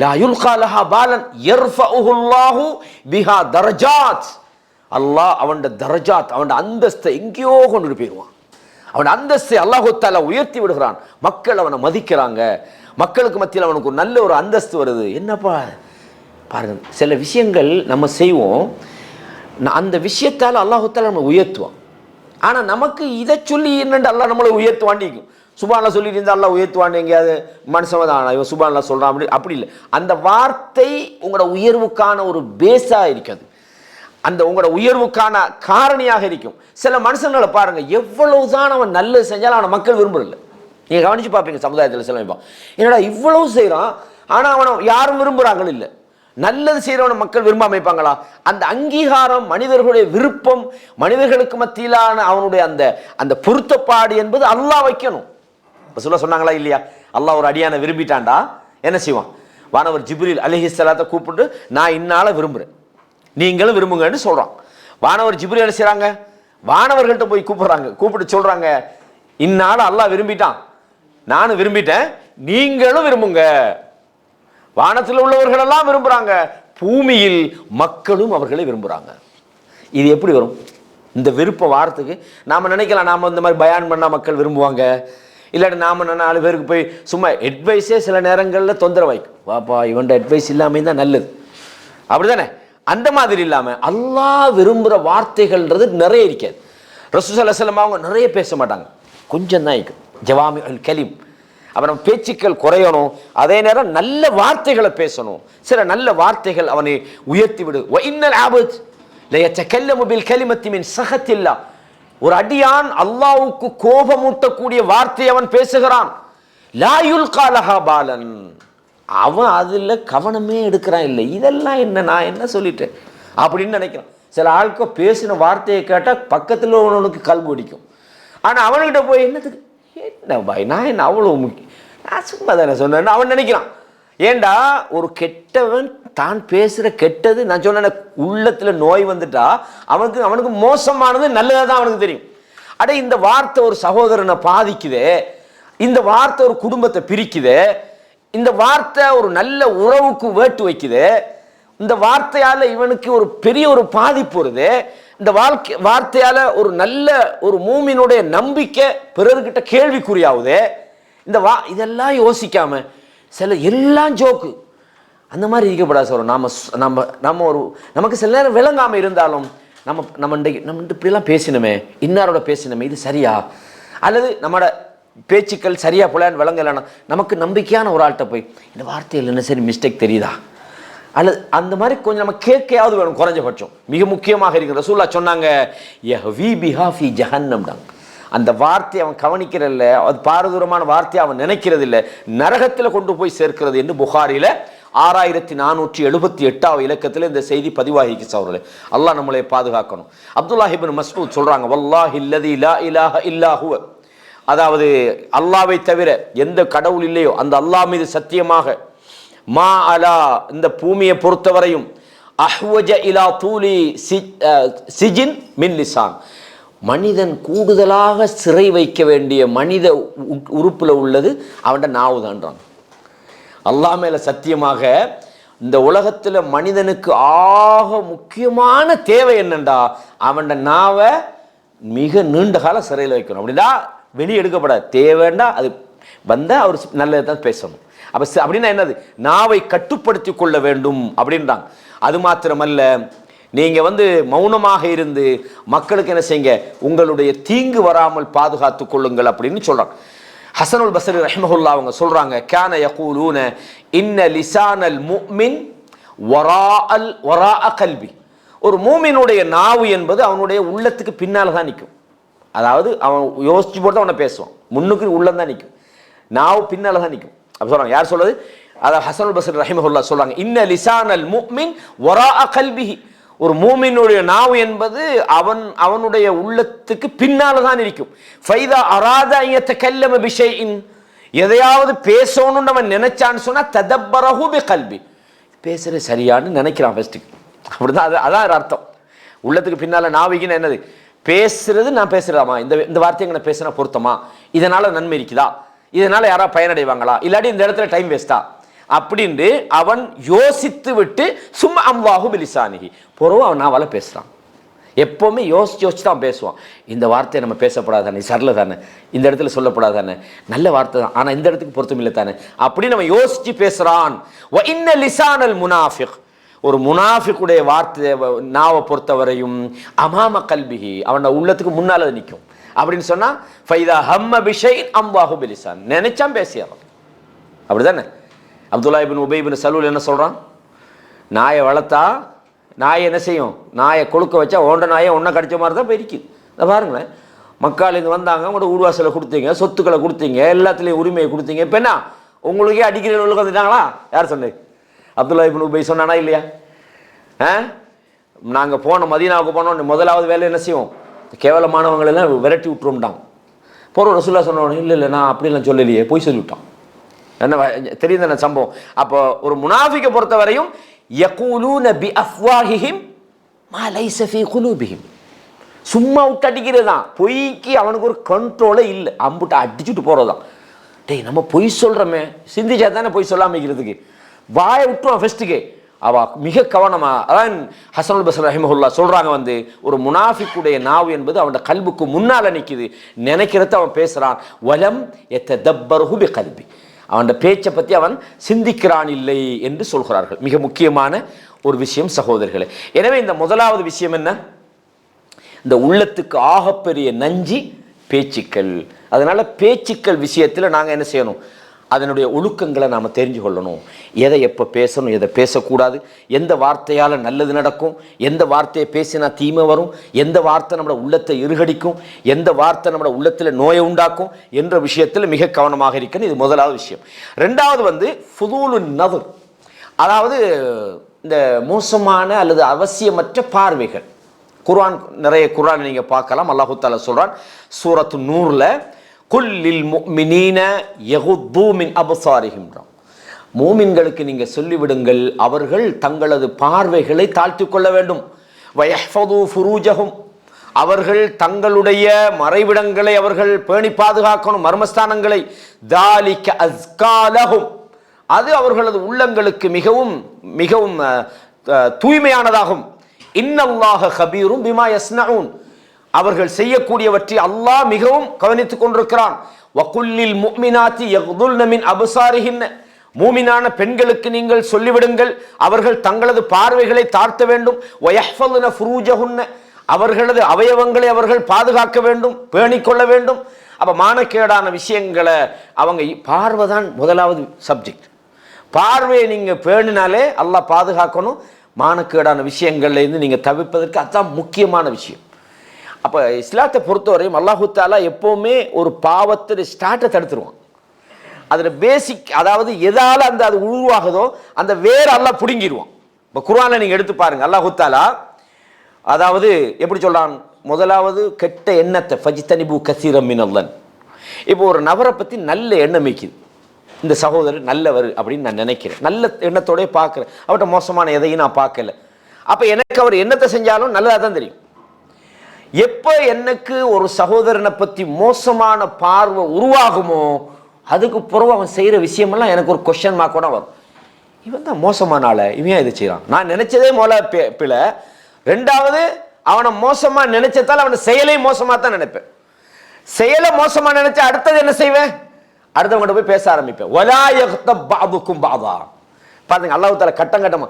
லா யுல்கா லஹா பாலன் யர்ஃபஉஹுல்லாஹு பிஹா தரஜாத், அல்லாஹ் அவன் தரஜாத், அவன் அந்தஸ்தை எங்கேயோ கொண்டு போயிடுவான். அவன் அந்தஸ்தை அல்லாஹு தஆலா உயர்த்தி விடுகிறான். மக்கள் அவனை மதிக்கிறாங்க, மக்களுக்கு மத்தியில் அவனுக்கு ஒரு நல்ல ஒரு அந்தஸ்து வருது. என்னப்பா பாருங்க, சில விஷயங்கள் நம்ம செய்வோம், அந்த விஷயத்தால் அல்லாஹு தஆலா நம்ம உயர்த்துவான். ஆனால் நமக்கு இதை சொல்லி என்னென்று அல்லாஹ் நம்மளை உயர்த்துவாண்டிக்கும். சுப்ஹானல்லாஹ் சொல்லிட்டு இருந்தால் அல்லாஹ் உயர்த்துவான், எங்கேயாவது மனுஷன் தான் இவன் சுப்ஹானல்லாஹ் சொல்கிறான் அப்படி இல்லை. அந்த வார்த்தை உங்களோட உயர்வுக்கான ஒரு பேஸாக இருக்காது, அந்த உங்களோட உயர்வுக்கான காரணியாக இருக்கும். சில மனுஷங்களை பாருங்க, எவ்வளவுதான் அவன் நல்லது செஞ்சாலும் அவனை மக்கள் விரும்புறதில்ல. நீங்கள் கவனிச்சு பார்ப்பீங்க சமுதாயத்தில் சில என்னடா இவ்வளவு செய்கிறான் ஆனால் அவனை யாரும் விரும்புகிறாங்களும் இல்லை. நல்லது செய்கிறவனை மக்கள் விரும்ப அமைப்பாங்களா? அந்த அங்கீகாரம், மனிதர்களுடைய விருப்பம், மனிதர்களுக்கு மத்தியிலான அவனுடைய அந்த அந்த பொருத்தப்பாடு என்பது அல்லாஹ் வைக்கணும். ரசூலுல்லாஹ் சொன்னாங்களா இல்லையா? அல்லாஹ் ஒரு அடியானை விரும்பிட்டான்டா என்ன செய்வான்? வானவர் ஜிப்ரீல் அலைஹிஸ்ஸலாத்தை கூப்பிட்டு நான் இன்னால விரும்புகிறேன், நீங்களும் விரும்புங்கன்னு சொல்கிறான். வானவர் ஜிப்ரீல் என்ன செய்கிறாங்க? வானவர்கள்ட்ட போய் கூப்பிட்டு சொல்கிறாங்க, இன்னால அல்லாஹ் விரும்பிட்டான், நானும் விரும்பிட்டேன், நீங்களும் விரும்புங்க. வானத்தில் உள்ளவர்கள் எல்லாம் விரும்புகிறாங்க, பூமியில் மக்களும் அவர்களை விரும்புகிறாங்க. இது எப்படி வரும்? இந்த விருப்ப வார்த்தைக்கு நாம் நினைக்கலாம், நாம் இந்த மாதிரி பயான் பண்ணால் மக்கள் விரும்புவாங்க, இல்லாட்டி நாம் 4 பேருக்கு போய் சும்மா அட்வைஸே சில நேரங்களில் தொந்தரவு வைக்கும். வாப்பா இவன்ட அட்வைஸ் இல்லாமல் தான் நல்லது, அப்படி தானே? அந்த மாதிரி இல்லாமல் அல்லாஹ் விரும்புகிற வார்த்தைகள்ன்றது நிறைய இருக்காது. ரசூலுல்லாஹி ஸல்லல்லாஹு அலைஹி வஸல்லம் அவங்க நிறைய பேச மாட்டாங்க, கொஞ்சம் தான் இருக்கும். ஜவாமி அல் கலீம், அப்புறம் பேச்சுக்கள் குறையணும், அதே நேரம் நல்ல வார்த்தைகளை பேசணும். சில நல்ல வார்த்தைகள் அவனை உயர்த்தி விடு. வ இன்னல் அப்த் ல யதகல்லமு பில் கலிமத்தி மின் சஹத்தில்லாஹ், ஒரு அடியான் அல்லாஹ்வுக்கு கோபமூட்டக்கூடிய வார்த்தையை அவன் பேசுகிறான். லா யுல்கா லஹா பாலன், அவன் அதில் கவனமே எடுக்கிறான். இல்லை இதெல்லாம் என்ன, நான் என்ன சொல்லிட்டேன் அப்படின்னு நினைக்கிறான். சில ஆட்கள் பேசின வார்த்தையை கேட்டால் பக்கத்தில் உள்ளவனுக்கு கல்வி அடிக்கும். ஆனால் அவன்கிட்ட போய் என்னத்துக்கு, என்ன பாய் நான் என்ன அவ்வளோ முக்கியம், நான் சும்மா தானே சொன்னேன்னு அவன் நினைக்கிறான். ஏண்டா ஒரு கெட்டவன் தான் பேசுகிற கெட்டது, நான் சொன்ன உள்ளத்தில் நோய் வந்துட்டா அவனுக்கு மோசமானது நல்லதாக தான் அவனுக்கு தெரியும். அட இந்த வார்த்தை ஒரு சகோதரனை பாதிக்குது, இந்த வார்த்தை ஒரு குடும்பத்தை பிரிக்குது, இந்த வார்த்தை ஒரு நல்ல உறவுக்கு வேட்டு வைக்குது, இந்த வார்த்தையால் இவனுக்கு ஒரு பெரிய ஒரு பாதிப்பு வருது, இந்த வார்த்தையால் ஒரு நல்ல ஒரு மூமினுடைய நம்பிக்கை பிறர்கிட்ட கேள்விக்குறியாகுது. இதெல்லாம் யோசிக்காம சில எல்லாம் ஜோக்கு அந்த மாதிரி இருக்கப்படாது சார். நம்ம ஒரு நமக்கு சில நேரம் விளங்காமல் இருந்தாலும் நம்ம இப்படிலாம் பேசினோமே, இன்னாரோட பேசினோமே, இது சரியா, அல்லது நம்மளோட பேச்சுக்கள் சரியா போலான்னு விளங்கலைன்னா நமக்கு நம்பிக்கையான ஒரு ஆள்கிட்ட போய் இந்த வார்த்தையில் என்ன சரி மிஸ்டேக் தெரியுதா, அல்லது அந்த மாதிரி கொஞ்சம் நம்ம கேட்கையாவது வேணும் குறைஞ்சபட்சம். மிக முக்கியமாக இருக்கிற ரசூலுல்லாஹ் சொன்னாங்க, யஹ்வி பிஹா ஃபீ ஜஹன்னம்டாங்க. அந்த வார்த்தையை அவன் கவனிக்கிறதில்ல, அது பாரதூரமான வார்த்தையை அவன் நினைக்கிறது இல்லை, நரகத்தில் கொண்டு போய் சேர்க்கிறது என்று புகாரில் 6478 இலக்கத்தில் இந்த செய்தி பதிவாகிக்கு சகோதரர்களே. அல்லாஹ் நம்மளை பாதுகாக்கணும். அப்துல்லாஹ் இப்னு மஸ்ஊத் சொல்றாங்க, வல்லாஹி அல்லதி லா இலாஹ இல்லா ஹுவ, அதாவது அல்லாஹ்வை தவிர எந்த கடவுள் இல்லையோ அந்த அல்லாஹ் மீது சத்தியமாக, மா அலா இந்த பூமியை பொறுத்தவரையும், அஹ்வஜ இலா தூலி சிஜின் மின் லிசான், மனிதன் கூடுதலாக சிறை வைக்க வேண்டிய மனித உறுப்புல உள்ளது அவன்ட நாவு தான்றான். அல்லாஹ் மேல சத்தியமாக இந்த உலகத்துல மனிதனுக்கு ஆக முக்கியமான தேவை என்னண்டா அவன்ட நாவை மிக நீண்ட கால சிறையில் வைக்கணும். அப்படின்னா வெளியே எடுக்கப்படாது, தேவைண்டா அது வந்தா அவர் நல்லதான் பேசணும். அப்படின்னா என்னது, நாவை கட்டுப்படுத்தி கொள்ள வேண்டும் அப்படின்றாங்க. அது மாத்திரமல்ல, நீங்க மௌனமாக இருந்து மக்களுக்கு என்ன செய்யுங்க, உங்களுடைய தீங்கு வராமல் பாதுகாத்து கொள்ளுங்கள் அப்படின்னு சொல்றாங்க. ஹசனுல் பஸ்ரி ரஹ்மஹுல்லாஹ் அவங்க சொல்றாங்க, கான யகூலூன இன்ன லிசானல் முஃமின் வராஅ கல்பி, ஒரு மூமினுடைய நாவு என்பது அவனுடைய உள்ளத்துக்கு பின்னால தான் நிற்கும். அதாவது அவன் யோசிச்சு போட்டு அவனை பேசுவான், முன்னுக்கு உள்ளம் தான் நிற்கும், நாவு பின்னால தான் நிற்கும். அப்படி சொல்றாங்க. யார் சொல்றது? அதாவது ஹசனுல் பஸ்ரி ரஹ்மஹுல்லாஹ் சொல்றாங்க, இன்ன லிசானல் முஃமின் வராஅ கல்பிஹி, ஒரு மூமினுடைய நாவு என்பது அவனுடைய உள்ளத்துக்கு பின்னால தான் இருக்கும். ஃபைதா அராத அன் யதகல்லம பிஷைஇன், எதையாவது பேசணும்னு அவன் நினைச்சான்னு சொன்னா ததப்பரஹு பிகல்பி, பேசுறது சரியான்னு நினைக்கிறான் ஃபர்ஸ்ட். அப்படிதான், அதான் அர்த்தம். உள்ளத்துக்கு பின்னால நாவிக்குன்னு என்னது, பேசுறது, நான் பேசுறதாமா, இந்த வார்த்தையை நான் பேசுனா பொருத்தமா, இதனால நன்மை இருக்குதா, இதனால யாராவது பயனடைவாங்களா, இல்லாட்டி இந்த இடத்துல டைம் வேஸ்டா அப்படின்னு அவன் யோசித்து விட்டு சும்மா அம்வாஹு பிலிசானிஹி, பொறவு அவன் நாவால பேசுறான். எப்பவுமே யோசிச்சு தான் பேசுவான். இந்த வார்த்தையை நம்ம பேசப்படாதானே, சரில தானே, இந்த இடத்துல சொல்லப்படாதானே, நல்ல வார்த்தை தான், ஆனா இந்த இடத்துக்கு பொருத்தம் இல்லை தானே அப்படின்னு நம்ம யோசிச்சு பேசுறான். வ இன்ன லிசானல் முனாஃபிக், ஒரு முனாஃபிக்குடைய வார்த்தை நாவை பொறுத்தவரையும் அமாம கல்பிஹி, அவனோட உள்ளத்துக்கு முன்னால நிற்கும். அப்படின்னு சொன்னா ஃபைதா ஹம்ம பிஷைஇன் அம்வாஹு பிலிசான், நினைச்சான் பேசியான். அப்படிதானே? அப்துல்லா இப்னு உபை இப்னு சலூல் என்ன சொல்றான், நாயை வளர்த்தா நாயை என்ன செய்யும், நாயை கொழுக்க வச்சா ஓண்ட நாயை ஒன்றை கடிச்ச மாதிரி தான் போயிருக்குது. அதை பாருங்களேன், மக்கள் இங்கே வந்தாங்க, உங்களோட ஊர்வாசலை கொடுத்தீங்க, சொத்துக்களை கொடுத்தீங்க, எல்லாத்துலேயும் உரிமையை கொடுத்தீங்க, இப்போ என்ன உங்களுக்கே அடிக்கிறவங்களுக்கு வந்துட்டாங்களா? யார் சொன்னது? அப்துல்லா இப்னு உபை சொன்னானா இல்லையா? நாங்கள் போனோம், மதீனாவுக்கு போனோம், முதலாவது வேலை என்ன செய்வோம், கேவலமானவங்களெல்லாம் விரட்டி விட்டுரும்ட்டான். போகிற ரசூலுல்லாஹ் சொன்னோம், இல்லை நான் அப்படிலாம் சொல்லலையே, போய் சொல்லிவிட்டான். என்ன தெரியுது என்ன சம்பவம்? அப்போ ஒரு முனாஃபிக்கை பொறுத்தவரையும் யகூலூன பி அஃப்வாஹிஹிம் மா லைஸ ஃபீ குலூபிஹிம், சும்மா விட்டு அடிக்கிறது தான், பொய்க்கு அவனுக்கு ஒரு கண்ட்ரோலே இல்லை, அம்புட்டு அடிச்சுட்டு போகிறதான். டேய் நம்ம பொய் சொல்கிறோமே, சிந்திச்சா தானே பொய் சொல்லாமல் இருக்கிறதுக்கு, வாயை விட்டுருவான் ஃபர்ஸ்ட்டுக்கு. அவ மிக கவனமா, அதான் ஹசனுல் பஸ்ரி ரஹிமஹுல்லாஹ் சொல்றாங்க, ஒரு முனாஃபிக்குடைய நாவு என்பது அவனோட கல்புக்கு முன்னால நிற்குது, நினைக்கிறத அவன் பேசுறான். வலம் யததப்பருஹு பிகல்பி, அவன் பேச்சை பற்றி அவன் சிந்திக்கிறான் இல்லை என்று சொல்கிறார்கள். மிக முக்கியமான ஒரு விஷயம் சகோதரர்களே. எனவே இந்த முதலாவது விஷயம் என்ன, இந்த உள்ளத்துக்கு ஆகப்பெரிய நஞ்சி பேச்சுக்கள். அதனால பேச்சுக்கள் விஷயத்தில் நாங்கள் என்ன செய்யணும், அதனுடைய ஒழுக்கங்களை நாம் தெரிஞ்சு கொள்ளணும். எதை எப்போ பேசணும், எதை பேசக்கூடாது, எந்த வார்த்தையால் நல்லது நடக்கும், எந்த வார்த்தையை பேசினா தீமை வரும், எந்த வார்த்தை நம்மளோட உள்ளத்தை இருகடிக்கும், எந்த வார்த்தை நம்மளோட உள்ளத்தில் நோயை உண்டாக்கும் என்ற விஷயத்தில் மிக கவனமாக இருக்கணும். இது முதலாவது விஷயம். ரெண்டாவது ஃபுதூலு நதுர், அதாவது இந்த மோசமான அல்லது அவசியமற்ற பார்வைகள். நிறைய குர்ஆன் நீங்கள் பார்க்கலாம். அல்லாஹு தஆலா சொல்கிறான் சூரத்து நூரில், குல்லில் முஃமினீன யகுது மின் அப்சாரிஹிம், மூமின்களுக்கு நீங்க சொல்லிவிடுங்கள், அவர்கள் தங்களது பார்வைகளை தாழ்த்திக் கொள்ள வேண்டும். வயஹ்ஃபது ஃபுரூஜஹும், அவர்கள் தங்களுடைய மறைவிடங்களை அவர்கள் பேணி பாதுகாக்கணும், மர்மஸ்தானங்களை. தாலிக அஸ்காலஹும், அது அவர்களது உள்ளங்களுக்கு மிகவும் மிகவும் தூய்மையானதாகும். இன்னல்லாஹ கபீரும் பிமா யஸ்னஊன், அவர்கள் செய்யக்கூடியவற்றை அல்லாஹ் மிகவும் கவனித்துக் கொண்டிருக்கிறான். வகுல்லில் முஃமினாத்தி யக்துல்ன மின் அப்சாரிஹின்ன, மூமினான பெண்களுக்கு நீங்கள் சொல்லிவிடுங்கள், அவர்கள் தங்களது பார்வைகளை தாழ்த்த வேண்டும். வயஹ்ஃபதுன ஃபுரூஜஹுன்ன, அவர்களது அவயவங்களை அவர்கள் பாதுகாக்க வேண்டும், பேணிக்கொள்ள வேண்டும். அப்ப மானக்கேடான விஷயங்களை அவங்க பார்வை தான் முதலாவது சப்ஜெக்ட். பார்வையை நீங்க பேணினாலே அல்லாஹ் பாதுகாக்கணும். மானக்கேடான விஷயங்கள்ல இருந்து நீங்க தவிர்ப்பதற்கு அதுதான் முக்கியமான விஷயம். அப்ப இஸ்லாத்தை பொறுத்தவரையும் அல்லாஹு தாலா எப்பவுமே ஒரு பாவத்தை ஸ்டார்ட்டை தடுத்துருவான். அதுல பேசிக், அதாவது எதால அந்த அது உருவாகுதோ அந்த வேற அல்லாஹ் புடுங்கிடுவான். இப்ப குர்ஆன்ல நீங்க எடுத்து பாருங்க, அல்லாஹு தாலா அதாவது எப்படி சொல்றான், முதலாவது கெட்ட எண்ணத்தை ஃபஜ்தனிபு கஸீரம் மினல்லன். இப்போ ஒரு நபரை பத்தி நல்ல எண்ணம் வைக்குது, இந்த சகோதரர் நல்லவர் அப்படின்னு நான் நினைக்கிறேன், நல்ல எண்ணத்தோட பார்க்குறேன், அவர்கிட்ட மோசமான எதையும் நான் பார்க்கல. அப்ப எனக்கு அவர் என்னத்தை செஞ்சாலும் நல்லதாக தான் தெரியும். எப்ப எனக்கு ஒரு சகோதரனை பத்தி மோசமான பார்வை உருவாகுமோ அதுக்கு பிறகு அவன் செய்யற விஷயமெல்லாம் எனக்கு ஒரு கொஸ்டின் மார்க் கூட வரும். இவன் தான் மோசமான ஆள, இவன் இதை செய்யறான், நான் நினைச்சதே மோல பிழை. ரெண்டாவது, அவனை மோசமா நினைச்சதால் அவன் செயலை மோசமா தான் நினைப்பேன். செயலை மோசமா நினைச்சா அடுத்தது என்ன செய்வேன், அடுத்தவங்க போய் பேச ஆரம்பிப்பேன். வலா யக்தப் பஅதுக்கும் பஅதா. பாருங்க அல்லாஹ் தஆலா கட்டம் கட்டமா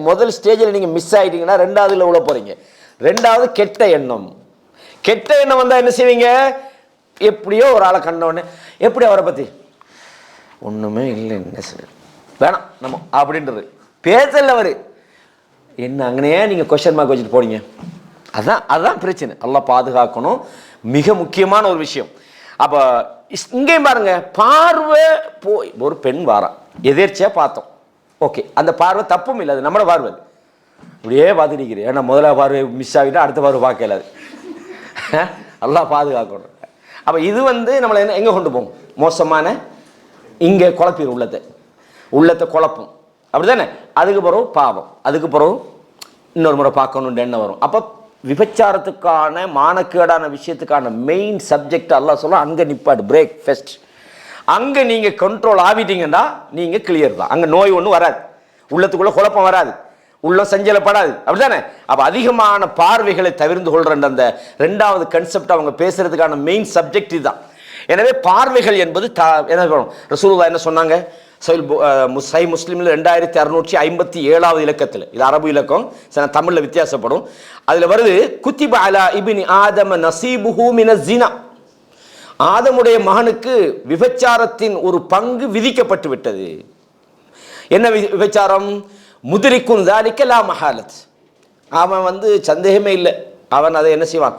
முதல் ஸ்டேஜில் நீங்க மிஸ் ஆயிட்டீங்கன்னா ரெண்டாவதுல உள்ள போறீங்க. ரெண்டாவது கெட்ட எண்ணம். கெட்ட எண்ணம் வந்தா என்ன செய்வீங்க, எப்படியோ ஒரு ஆளை கண்டவொடனே எப்படி அவரை பத்தி ஒண்ணுமே இல்லை, என்ன வேணாம் நம்ம அப்படின்றது பேசல. அவரு என்ன அங்கனையே நீங்க கொஸ்டின் மார்க் வச்சுட்டு போறீங்க. அதான் பிரச்சனை. அல்லாஹ் பாதுகாக்கணும், மிக முக்கியமான ஒரு விஷயம். அப்ப இங்கேயும் பாருங்க, பார்வை போய் ஒரு பெண் வாரா, எதிர்ச்சியா பார்த்தோம், ஓகே, அந்த பார்வை தப்பும் இல்லை, அது நம்மளோட பார்வை. இப்படியே பார்த்து நிற்கிறேன், ஏன்னா முதல்ல பார்வை மிஸ் ஆகிட்டா அடுத்த பார்வை பார்க்கல. அது அல்லாஹ் பாதுகாக்கணும். அப்ப இது நம்மளை எங்க கொண்டு போகும், மோசமான இங்க குழப்பிடும், உள்ளத்தை குழப்பும், அப்படிதானே. அதுக்கு பிறகு பாவம், அதுக்கு பிறகு இன்னொரு முறை பார்க்கணும்னு எண்ணம் வரும். அப்ப விபச்சாரத்துக்கான மானக்கேடான விஷயத்துக்கான மெயின் சப்ஜெக்ட் அல்லாஹ் சொல்ல, அங்க நிப்பாடு, பிரேக் ஃபர்ஸ்ட். அங்க நீங்க கண்ட்ரோல் ஆகிட்டீங்கன்னா நீங்க கிளியர் தான், அங்க நோய் ஒன்றும் வராது, உள்ளத்துக்குள்ள குழப்பம் வராது, உள்ள சஞ்சலப்படாது, அப்படித்தானே. அப்ப அதிகமான பார்வைகளை தவிர்த்து கொள்ற அந்த ரெண்டாவது கன்செப்ட் அவங்க பேசுறதுக்கான மெயின் சப்ஜெக்ட் இதுதான். எனவே பார்வைகள் என்பது என்ன ரசூலுல்லாஹ் என்ன சொன்னாங்க, சஹீஹ் முஸ்லிம்ல 2657வது இலக்கத்தில், இது அரபு இலக்கம், தமிழ்ல வித்தியாசப்படும். அதுல வருது, குத்திப அலா இப்னி ஆதம நஸீபுஹு மினஸ் ஸினா, ஆதமுடைய மகனுக்கு விபச்சாரத்தின் ஒரு பங்கு விதிக்கப்பட்டு விட்டது. என்ன விபச்சாரம், முதிரிக்கும் ذلك லா மஹாலத், அவன் சந்தேகமே இல்லை, அவன் அதை என்ன செய்வான்,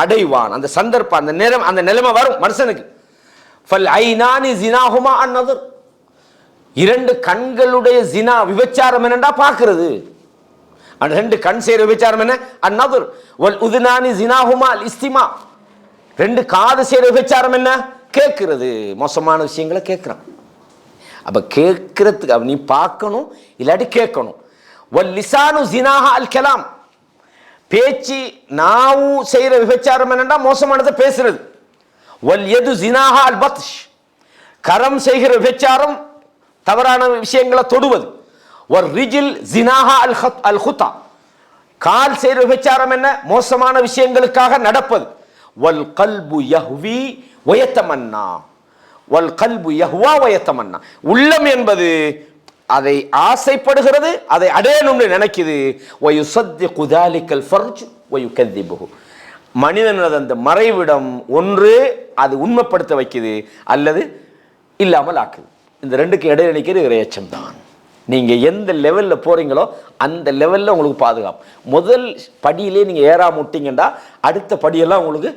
அடைவான். அந்த சந்தர்ப்பம், அந்த நேரம், அந்த நிலைமை வரும் மனுஷனுக்கு. ஃபல் ஐனானி ஸினாஹுமா அன்-நظர், இரண்டு கண்களுடைய ஜினா விபச்சாரம் என்னடா பார்க்கிறது. அந்த ரெண்டு கண் செய்யற விபச்சாரம் என்ன, அன்-நظர். வல் உதுனானி ஸினாஹுமா அல்-இஸ்திமா, ரெண்டு காது செய்யற விபச்சாரம் என்ன, கேட்கிறது, மோசமான விஷயங்களை கேட்கிறான். அப்ப கேட்கறதுக்கு நீ பார்க்கணும், இல்லாட்டி கேட்கணும். வல் லிசானு ஸினாஹா அல்-கலாம், பேச்சு நாவு செய்யற விபச்சாரம் என்னடா மோசமானதை பேசுறது. வல் யது ஸினாஹா அல்-பத்ஷ், கரம் செய்கிற விபச்சாரம் தவறான விஷயங்களை தொடுவது. ஒரு ரிஜில் ஸினாஹா அல்-குத்தா, கால் செய்கிற விபச்சாரம் என்ன, மோசமான விஷயங்களுக்காக நடப்பது. வல் கல்பு யஹ்வி வயத்தமன்னா, வல் கல்பு யஹ்வா வயத்தமன்னா, உள்ளம் என்பது அதை ஆசைப்படுகிறது, அதை அடையணும்னு நினைக்குது. வயுஸத்திகு ذلிகல் ஃபர்ஜ் வயுகذிபுஹு, மனிதனது அந்த மறைவிடம் ஒன்று அது உண்மைப்படுத்த வைக்குது அல்லது இல்லாமல் ஆக்குது. இந்த ரெண்டுக்கு இடையில நிற்கிறது இறையச்சம் தான். நீங்க எந்த லெவல்ல போறீங்களோ அந்த லெவல்ல உங்களுக்கு பாதுகாப்பு. முதல் படியிலே நீங்க ஏறாம விட்டீங்கன்னா அடுத்த படியெல்லாம் உங்களுக்கு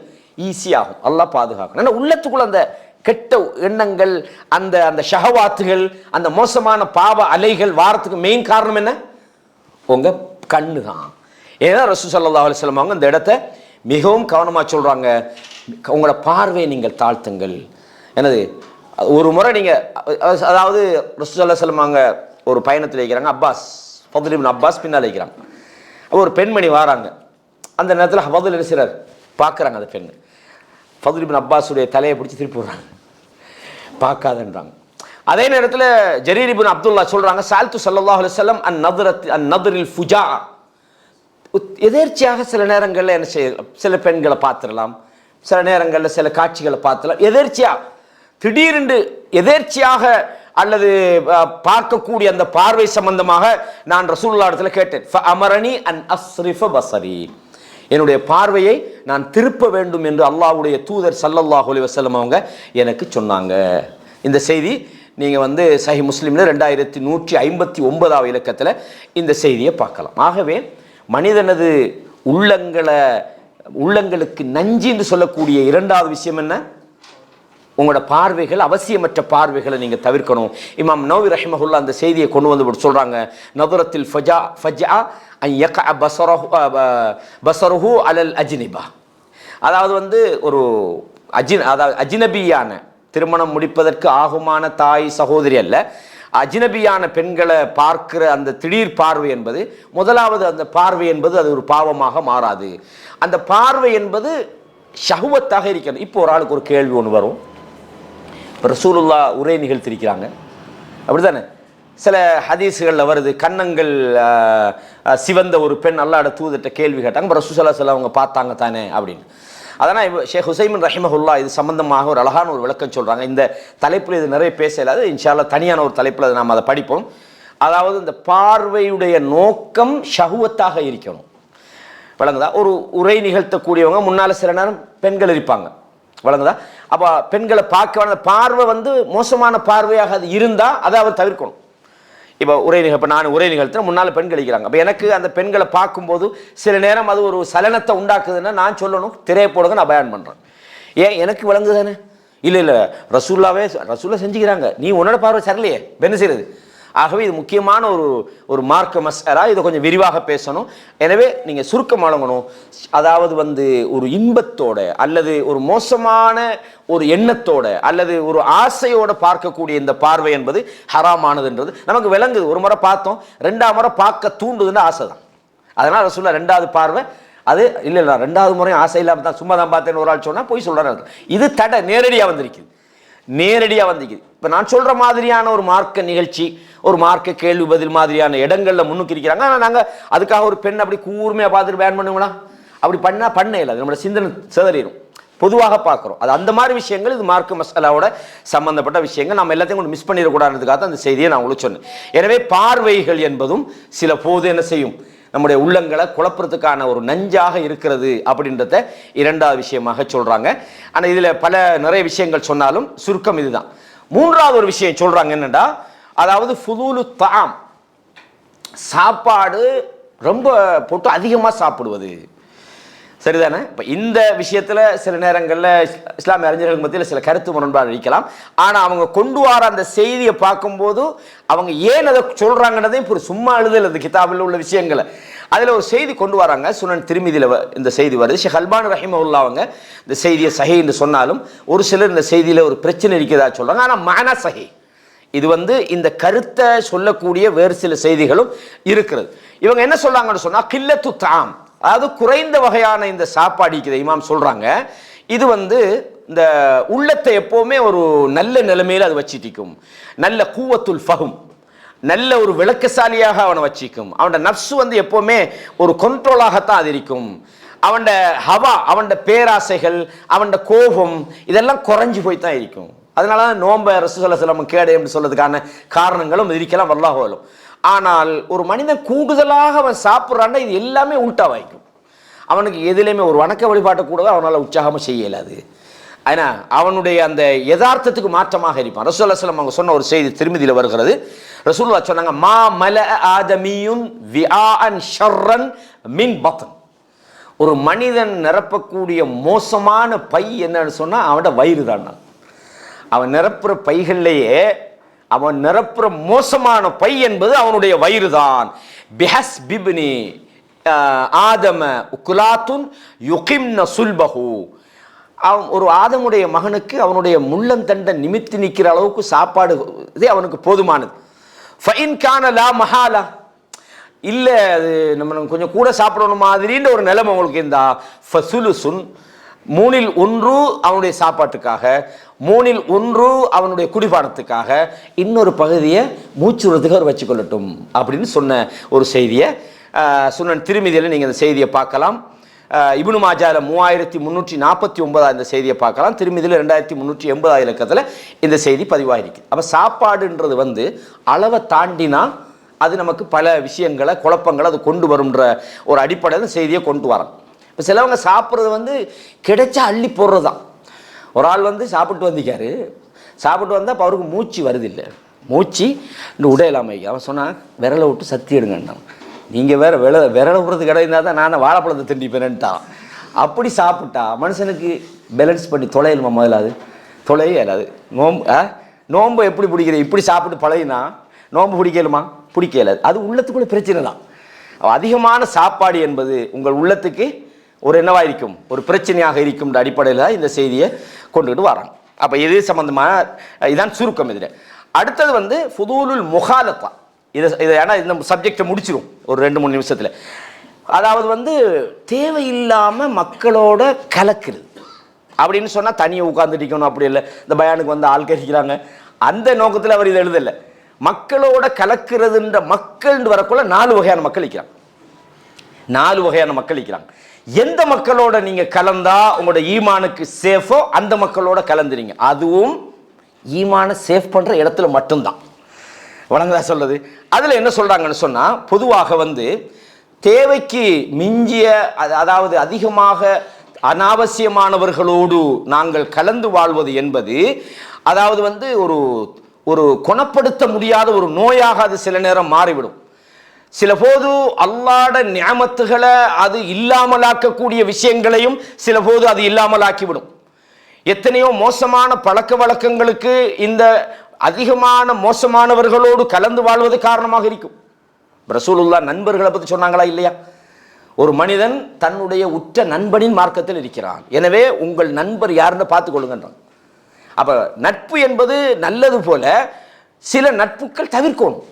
ஈஸியாகும். அல்லாஹ் பாதுகாக்கணும். ஏன்னா உள்ளத்துக்குள்ள அந்த கெட்ட எண்ணங்கள், அந்த அந்த ஷஹவாத்துகள், அந்த மோசமான பாவ அலைகள் வாரத்துக்கு மெயின் காரணம் என்ன, உங்க கண்ணு தான். ஏன்னா ரசூல் ஸல்லல்லாஹு அலைஹி வஸல்லம் அவங்க இந்த இடத்தை மிகவும் கவனமா சொல்றாங்க, உங்களோட பார்வையை நீங்கள் தாழ்த்துங்கள். என்னது, ஒரு முறை நீங்கள் அதாவது ரசூலுல்லாஹி சொல்லுவாங்க ஒரு பயணத்தில் வைக்கிறாங்க, அப்பாஸ் ஃபதுல் இப்னு அப்பாஸ் பின்னால் வைக்கிறாங்க. ஒரு பெண்மணி வராங்க. அந்த நேரத்தில் ஃபதுல் என்ன செய்றார், பார்க்குறாங்க அந்த பெண். ஃபதுல் இப்னு அப்பாஸுடைய தலையை பிடிச்சி திருப்பி விடுறாங்க, பார்க்காதன்றாங்க. அதே நேரத்தில் ஜரீர் இப்னு அப்துல்லா சொல்கிறாங்க, சால்து ஸல்லல்லாஹு அலைஹி வஸல்லம் அன் நத்ரில் ஃபுஜா. எதேர்ச்சியாக சில நேரங்களில் என்ன செய்யலாம், சில பெண்களை பார்த்துடலாம், சில நேரங்களில் சில காட்சிகளை பார்த்துலாம். எதேர்ச்சியாக திடீரென்று எதேர்ச்சியாக அல்லது பார்க்கக்கூடிய அந்த பார்வை சம்பந்தமாக நான் ரசூலுல்லாஹ் இடத்துல கேட்டேன். ஃபஅமரனி அன் அஸ்ரிஃப பஸரி, என்னுடைய பார்வையை நான் திருப்ப வேண்டும் என்று அல்லாஹ்வுடைய தூதர் ஸல்லல்லாஹு அலைஹி வஸல்லம் அவங்க எனக்கு சொன்னாங்க. இந்த செய்தி நீங்கள் சஹீஹ் முஸ்லிமில் 2159 இலக்கத்தில் இந்த செய்தியை பார்க்கலாம். ஆகவே மனிதனது உள்ளங்களுக்கு நஞ்சு என்று சொல்லக்கூடிய இரண்டாவது விஷயம் என்ன, உங்களோட பார்வைகள், அவசியமற்ற பார்வைகளை நீங்கள் தவிர்க்கணும். இமாம் நவவி ரஹிமஹுல்லா அந்த செய்தியை கொண்டு வந்து சொல்கிறாங்க, நதுரத்தில் ஃபஜா அன் யக்அ பஸருஹு அலல் அஜ்னிபா. அதாவது ஒரு அஜ்னபியான திருமணம் முடிப்பதற்கு ஆகுமான தாய் சகோதரி அல்ல, அஜ்னபியான பெண்களை பார்க்கிற அந்த திடீர் பார்வை என்பது, முதலாவது அந்த பார்வை என்பது அது ஒரு பாவமாக மாறாது. அந்த பார்வை என்பது ஷஹ்வத்தாக இருக்கிறது. இப்போ ஒரு ஆளுக்கு ஒரு கேள்வி ஒன்று வரும், ரசூலுல்லாஹ் உரை நிகழ்த்திருக்கிறாங்க அப்படித்தானே, சில ஹதீஸுகளில் வருது, கன்னங்கள் சிவந்த ஒரு பெண் அல்லாஹ்வுடைய தூதர்கிட்ட கேள்வி கேட்டாங்க, ரசூல் ஸல்லல்லாஹு அலைஹி வஸல்லம் அவங்க பார்த்தாங்க தானே அப்படின்னு. அதனால் ஷேக் ஹுசைமின் ரஹிமஹுல்லா இது சம்பந்தமாக ஒரு அழகான ஒரு விளக்கம் சொல்கிறாங்க. இந்த தலைப்பில் இது நிறைய பேசலாது, இன்ஷா அல்லாஹ் தனியான ஒரு தலைப்பில் அதை நாம் அதை படிப்போம். அதாவது இந்த பார்வையுடைய நோக்கம் ஷஹ்வத்தாக இருக்கணும், வழங்குதா. ஒரு உரை நிகழ்த்தக்கூடியவங்க முன்னால் சில நேரம் பெண்கள் இருப்பாங்க, வழங்குதா. அப்போ பெண்களை பார்க்க பார்வை மோசமான பார்வையாக அது இருந்தால் அதை அவர் தவிர்க்கணும். இப்போ இப்போ நான் உரை நிகழ்த்தின முன்னால் பெண்கள் இருக்கிறாங்க, அப்போ எனக்கு அந்த பெண்களை பார்க்கும்போது சில நேரம் அது ஒரு சலனத்தை உண்டாக்குதுன்னா நான் சொல்லணும், திரையை போடுங்க, நான் பயான் பண்ணுறேன். ஏன் எனக்கு விளங்குதானே, இல்லை ரசூலா செஞ்சுக்கிறாங்க, நீ உன்னோட பார்வை சரிலையே என்ன செய்யறது. ஆகவே இது முக்கியமான ஒரு மார்க்க மஸ்அலா, இதை கொஞ்சம் விரிவாக பேசணும். எனவே நீங்கள் சுருக்கம் வழங்கணும். அதாவது ஒரு இன்பத்தோட அல்லது ஒரு மோசமான ஒரு எண்ணத்தோட அல்லது ஒரு ஆசையோட பார்க்கக்கூடிய இந்த பார்வை என்பது ஹராமானதுன்றது நமக்கு விளங்குது. ஒரு முறை பார்த்தோம், ரெண்டாவது முறை பார்க்க தூண்டுதுன்னு ஆசை தான். அதனால் ரசூலுல்லாஹ் ரெண்டாவது பார்வை அது இல்லை, ரெண்டாவது முறையும் ஆசை இல்லாமல் தான் சும்மா தான் பார்த்தேன்னு ஒரு ஆள் சொன்னால் போய் சொல்கிறாரு. இது தடை நேரடியாக வந்திருக்குது. இப்போ நான் சொல்கிற மாதிரியான ஒரு மார்க்க நிகழ்ச்சி, ஒரு மார்க்க கேள்வி பதில் மாதிரியான இடங்களில் முன்னுக்கு இருக்கிறாங்க. ஆனால் நாங்கள் அதுக்காக ஒரு பெண் அப்படி கூர்மையாக பார்த்துட்டு பேன் பண்ணுங்களா, அப்படி பண்ண இல்லை, நம்மளோட சிந்தனை சிதறிடும். பொதுவாக பார்க்குறோம் அது அந்த மாதிரி விஷயங்கள், இது மார்க்க மசாலாவோட சம்பந்தப்பட்ட விஷயங்கள். நம்ம எல்லாத்தையும் கொண்டு மிஸ் பண்ணிடக்கூடாதுக்காக தான் அந்த செய்தியை நான் உங்களுக்கு சொன்னேன். எனவே பார்வைகள் என்பதும் சில போது என்ன செய்யும், நம்முடைய உள்ளங்களை குழப்பறதுக்கான ஒரு நஞ்சாக இருக்கிறது அப்படின்றத இரண்டாவது விஷயமாக சொல்றாங்க. ஆனால் இதில் நிறைய விஷயங்கள் சொன்னாலும் சுருக்கம் இதுதான். மூன்றாவது ஒரு விஷயம் சொல்றாங்க என்னன்னா, அதாவது ஃபுதூலு தாம், சாப்பாடு ரொம்ப போட்டு அதிகமாக சாப்பிடுவது சரிதானே. இப்போ இந்த விஷயத்தில் சில நேரங்களில் இஸ்லாமிய அறிஞர்கள் மத்தியில் சில கருத்து முரண்பாடு இருக்கலாம். ஆனால் அவங்க கொண்டு வர அந்த செய்தியை பார்க்கும்போது அவங்க ஏன் அதை சொல்கிறாங்கன்றதையும் இப்போ சும்மா எழுதல் அந்த கிதாபில் உள்ள விஷயங்களை அதில் ஒரு செய்தி கொண்டு வராங்க. சுனன் திருமிதியில் இந்த செய்தி வருது. ஷேக் அல்பானி ரஹிமஹுல்லா அவங்க இந்த செய்தியை சஹி என்று சொன்னாலும் ஒரு சிலர் இந்த செய்தியில் ஒரு பிரச்சனை இருக்கிறதா சொல்கிறாங்க. ஆனால் மானா சஹி, இது இந்த கருத்தை சொல்லக்கூடிய வேறு சில செய்திகளும் இருக்கிறது. இவங்க என்ன சொல்றாங்கன்னு சொன்னா, கில்லத்து தாம், அதாவது குறைந்த வகையான இந்த சாப்பாடு இருக்குது. இமாம் சொல்றாங்க இது இந்த உள்ளத்தை எப்பவுமே ஒரு நல்ல நிலைமையில அது வச்சிட்டிக்கும். நல்ல கூவத்துல் ஃபஹும், நல்ல ஒரு விளக்கசாலியாக அவனை வச்சிக்கும். அவனோட நப்சு எப்பவுமே ஒரு கண்ட்ரோலாகத்தான் அது இருக்கும். அவனோட ஹவா, அவனோட பேராசைகள், அவனோட கோபம் இதெல்லாம் குறைஞ்சி போய் தான் இருக்கும். அதனால நோன்பை ரசூலுல்லாஹி ஸல்லல்லாஹு அலைஹி வஸல்லம் கேடு என்று சொல்றதுக்கான காரணங்களும் இருக்கலாம், வல்லாஹு அலம். ஆனால் ஒரு மனிதன் கூடுதலாக அவன் சாப்பிட்றான்னா இது எல்லாமே உல்டா வாய்க்கும். அவனுக்கு எதுலையுமே ஒரு வணக்க வழிபாட்டை கூட அவனால் உற்சாகமாக செய்ய இயலாது. ஏன்னா அவனுடைய அந்த யதார்த்தத்துக்கு மாற்றமாக இருப்பான். ரசூலுல்லாஹி ஸல்லல்லாஹு அலைஹி வஸல்லம் அவங்க சொன்ன ஒரு செய்தி திருமதியில் வருகிறது. ரசூலுல்லாஹ் சொன்னாங்க, மா மல ஆதமியுன் விஆன் ஷர்ரன் மின் பத்ன். ஒரு மனிதன் நிரப்பக்கூடிய மோசமான பை என்னன்னு சொன்னா அவனோட வயிறு தான். அவன் நிரப்புற பைகள்லேயே அவன் நிரப்புற மோசமான பை என்பது அவனுடைய வயிறு தான். பிஹஸ் பிப்னி ஆதம உக்குலாத்துன் யுகிம்ன சுல்பஹு. அவன் ஒரு ஆதமுடைய மகனுக்கு அவனுடைய முள்ளந்தண்டை நிமித்தி நிற்கிற அளவுக்கு சாப்பாடு இதே அவனுக்கு போதுமானது. ஃபைன் கான லா மஹாலா, இல்லை அது நம்ம கொஞ்சம் கூட சாப்பிடணும் மாதிரின்ற ஒரு நிலைமை அவங்களுக்கு இருந்தா ஃபசுலுசுன், 1/3 அவனுடைய சாப்பாட்டுக்காக, 1/3 அவனுடைய குடிபானத்துக்காக, இன்னொரு பகுதியை மூச்சுறதுக்கு அவர் வச்சுக்கொள்ளட்டும் அப்படின்னு சொன்ன ஒரு செய்தியை சுனன் திருமிதியில் நீங்கள் இந்த செய்தியை பார்க்கலாம். இப்னு மாஜால 3349 இந்த செய்தியை பார்க்கலாம். திருமிதியில் 2380 இலக்கத்தில் இந்த செய்தி பதிவாகிருக்கு. அப்போ சாப்பாடுன்றது அளவை தாண்டினா அது நமக்கு பல விஷயங்களை குழப்பங்களை அது கொண்டு வரும்ன்ற ஒரு அடிப்படையில் செய்தியை கொண்டு வரோம். இப்போ சிலவங்க சாப்பிட்றது கிடைச்சா அள்ளி போடுறது தான். ஒரு ஆள் சாப்பிட்டு வந்திக்காரு, சாப்பிட்டு வந்தால் இப்போ அவருக்கு மூச்சு வருதில்லை, மூச்சு இந்த உடையலாமை. அவன் சொன்னான் விரலை விட்டு சத்தி எடுங்கன்னான். நீங்கள் வேறு விரலை விடுறது கிடையாது தான் நான் வாழைப்பழத்தை திண்டிப்பேன்ட்டான். அப்படி சாப்பிட்டா மனுஷனுக்கு பேலன்ஸ் பண்ணி தொலையலுமா? முதல்ல அது தொலையே இல்லாது. நோம்பு எப்படி பிடிக்கிற? இப்படி சாப்பிட்டு பழகினா நோம்பு பிடிக்கலுமா? பிடிக்கலாது. அது உள்ளத்துக்குள்ள பிரச்சனை தான். அதிகமான சாப்பாடு என்பது உங்கள் உள்ளத்துக்கு ஒரு என்னவாக இருக்கும், ஒரு பிரச்சனையாக இருக்கும் அடிப்படையில் தான் இந்த செய்தியை கொண்டுகிட்டு வராங்க. அப்போ இது சம்பந்தமான இதான் சுருக்கம். இதில் அடுத்தது ஃபுதூலுல் முகாலத்தா. இதை ஏன்னா இந்த சப்ஜெக்டை முடிச்சிடும் ஒரு 2-3 நிமிஷத்தில். அதாவது தேவையில்லாமல் மக்களோட கலக்குறது அப்படின்னு சொன்னால் தனியாக உட்காந்துட்டிக்கணும் அப்படி இல்லை. இந்த பயானுக்கு ஆள் கறிக்கிறாங்க அந்த நோக்கத்தில் அவர் இதை எழுதலை. மக்களோட கலக்கிறதுன்ற மக்கள் வரக்குள்ள 4 வகையான மக்கள் இருக்கிறாங்க. 4 வகையான மக்கள் இருக்கிறாங்க. எந்த மக்களோட நீங்க கலந்தா உங்களோட ஈமானுக்கு சேஃபோ அந்த மக்களோட கலந்துறீங்க. அதுவும் ஈமான சேஃப் பண்ற இடத்துல மட்டும்தான். வணங்கதா சொல்றது. அதுல என்ன சொல்றாங்கன்னு சொன்னா, பொதுவாக தேவைக்கு மிஞ்சிய அதாவது அதிகமாக அனாவசியமானவர்களோடு நாங்கள் கலந்து வாழ்வது என்பது அதாவது ஒரு ஒரு குணப்படுத்த முடியாத ஒரு நோயாக அது சில நேரம் மாறிவிடும். சில போது அல்லாஹ்வுடைய நியமத்துகளை அது இல்லாமலாக்கக்கூடிய விஷயங்களையும் சில போது அது இல்லாமலாக்கிவிடும். எத்தனையோ மோசமான பழக்க வழக்கங்களுக்கு இந்த அதிகமான மோசமானவர்களோடு கலந்து வாழ்வது காரணமாக இருக்கும். ரசூலுல்லாஹ் நண்பர்களை பற்றி சொன்னாங்களா இல்லையா? ஒரு மனிதன் தன்னுடைய உற்ற நண்பனின் மார்க்கத்தில் இருக்கிறான், எனவே உங்கள் நண்பர் யாருன்னு பார்த்துக்கொள்ளுங்கன்றான். அப்ப நட்பு என்பது நல்லது போல சில நட்புகள் தவிர்க்கணும்.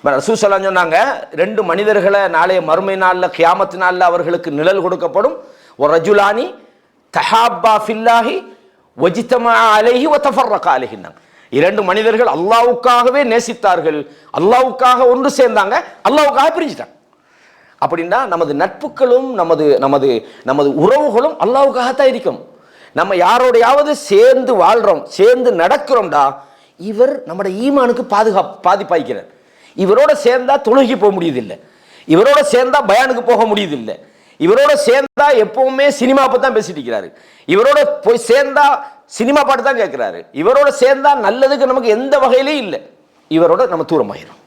ரசூல் ஸல்லல்லாஹு அலைஹி சொன்னாங்க, 2 மனிதர்களை நாளைய மறுமை நாளில் கியாமத் நாளில் அவர்களுக்கு நிழல் கொடுக்கப்படும். ஒரு ரஜுலானி தஹாப்பா ஃபில்லாஹி வஜ்தமா அலைஹி வ தஃபர்ரகா அலைஹின்னாங்க. 2 மனிதர்கள் அல்லாஹ்வுக்காகவே நேசித்தார்கள், அல்லாஹ்வுக்காக ஒன்று சேர்ந்தாங்க, அல்லாஹ்வுக்காக பிரிஞ்சிட்டாங்க. அப்படின்னா நமது நட்புகளும் நமது நமது நமது உறவுகளும் அல்லாஹ்வுக்காகத்தான் இருக்கும். நம்ம யாரோடையாவது சேர்ந்து வாழ்றோம், சேர்ந்து நடக்கிறோம்டா, இவர் நம்முடைய ஈமானுக்கு பாதிப்பாய்க்கிறார். இவரோட சேர்ந்தா தொழுகி போக முடியுதில்லை, இவரோட சேர்ந்தா பயானுக்கு போக முடியுதில்லை, இவரோட சேர்ந்தா எப்பவுமே சினிமா பத்தி தான் பேசிட்டு இருக்கிறாரு, இவரோட போய் சேர்ந்தா சினிமா பாட்டு தான் கேட்கிறாரு, இவரோட சேர்ந்தா நல்லதுக்கு நமக்கு எந்த வகையிலையும் இல்லை, இவரோட நம்ம தூரமாயிரும்.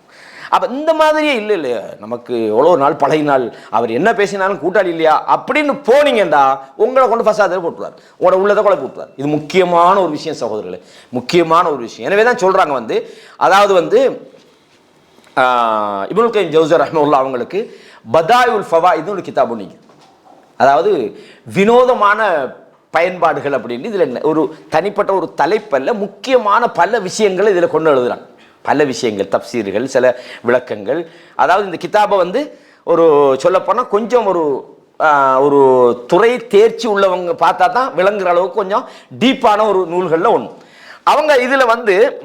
அப்ப இந்த மாதிரியே இல்லை இல்லையா, நமக்கு எவ்வளோ நாள் பழகினால் அவர் என்ன பேசினாலும் கூட்டாளி இல்லையா அப்படின்னு போனீங்கடா உங்களை கொண்டு ஃபசாதில் போட்டுவார், உங்களோட உள்ளதை கூட போட்டுவார். இது முக்கியமான ஒரு விஷயம் சகோதரர்களே, முக்கியமான ஒரு விஷயம். எனவே தான் சொல்றாங்க அதாவது இப்னுல் கய்யிம் ஜௌஸி ரஹ்மத்துல்லாஹி அவங்களுக்கு பதாயுல் ஃபவாயித் ஒரு கிதாபு நீங்க, அதாவது வினோதமான பயன்பாடுகள் அப்படின்னு இதுல ஒரு தனிப்பட்ட ஒரு தலைப்பல்ல முக்கியமான பல விஷயங்களை இதுல கொண்டு எழுதுறாங்க. பல விஷயங்கள், தப்சீர்கள், சில விளக்கங்கள். அதாவது இந்த கிதாபை ஒரு சொல்லப்போனால் கொஞ்சம் ஒரு துறை தேர்ச்சி உள்ளவங்க பார்த்தா தான் விளங்குற அளவுக்கு கொஞ்சம் டீப்பான ஒரு நூல்களில் ஒன்று. அவங்க இதில்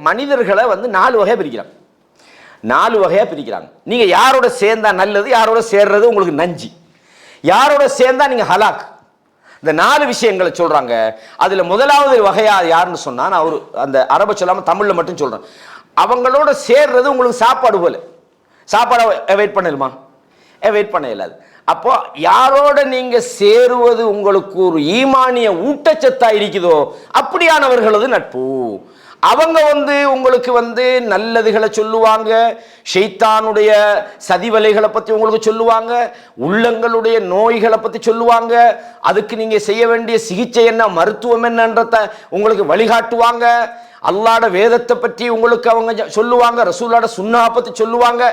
மனிதர்களை 4 வகையாக பிரிக்கிறாங்க. 4 வகையாக பிரிக்கிறாங்க. நீங்கள் யாரோட சேர்ந்தா நல்லது, யாரோட சேர்றது உங்களுக்கு நஞ்சு, யாரோட சேர்ந்தா நீங்கள் ஹலாக். இந்த 4 விஷயங்களை சொல்றாங்க. அதுல முதலாவது வகையா யாருன்னு சொன்னா, நான் அந்த அரபு சொல்லாம தமிழ்ல மட்டும் சொல்றேன். அவங்களோட சேர்றது உங்களுக்கு சாப்பாடு போல. சாப்பாடை அவாய்ட் பண்ணலுமா? அவாய்ட் பண்ண இயலாது. அப்போ யாரோட நீங்க சேருவது உங்களுக்கு ஒரு ஈமானிய ஊட்டச்சத்தா இருக்குதோ அப்படியானவர்களது நட்பு. அவங்க உங்களுக்கு நல்லதுகளை சொல்லுவாங்க, ஷைத்தானுடைய சதிவலைகளை பத்தி உங்களுக்கு சொல்லுவாங்க, உள்ளங்களுடைய நோய்களை பத்தி சொல்லுவாங்க, அதுக்கு நீங்க செய்ய வேண்டிய சிகிச்சை என்ன, மருத்துவம் என்னன்றத உங்களுக்கு வழிகாட்டுவாங்க, அல்லாஹ்வுடைய வேதத்தை பற்றி உங்களுக்கு அவங்க சொல்லுவாங்க, ரசூலுல்லாஹ்வுடைய சுன்னஹ் பத்தி சொல்லுவாங்க.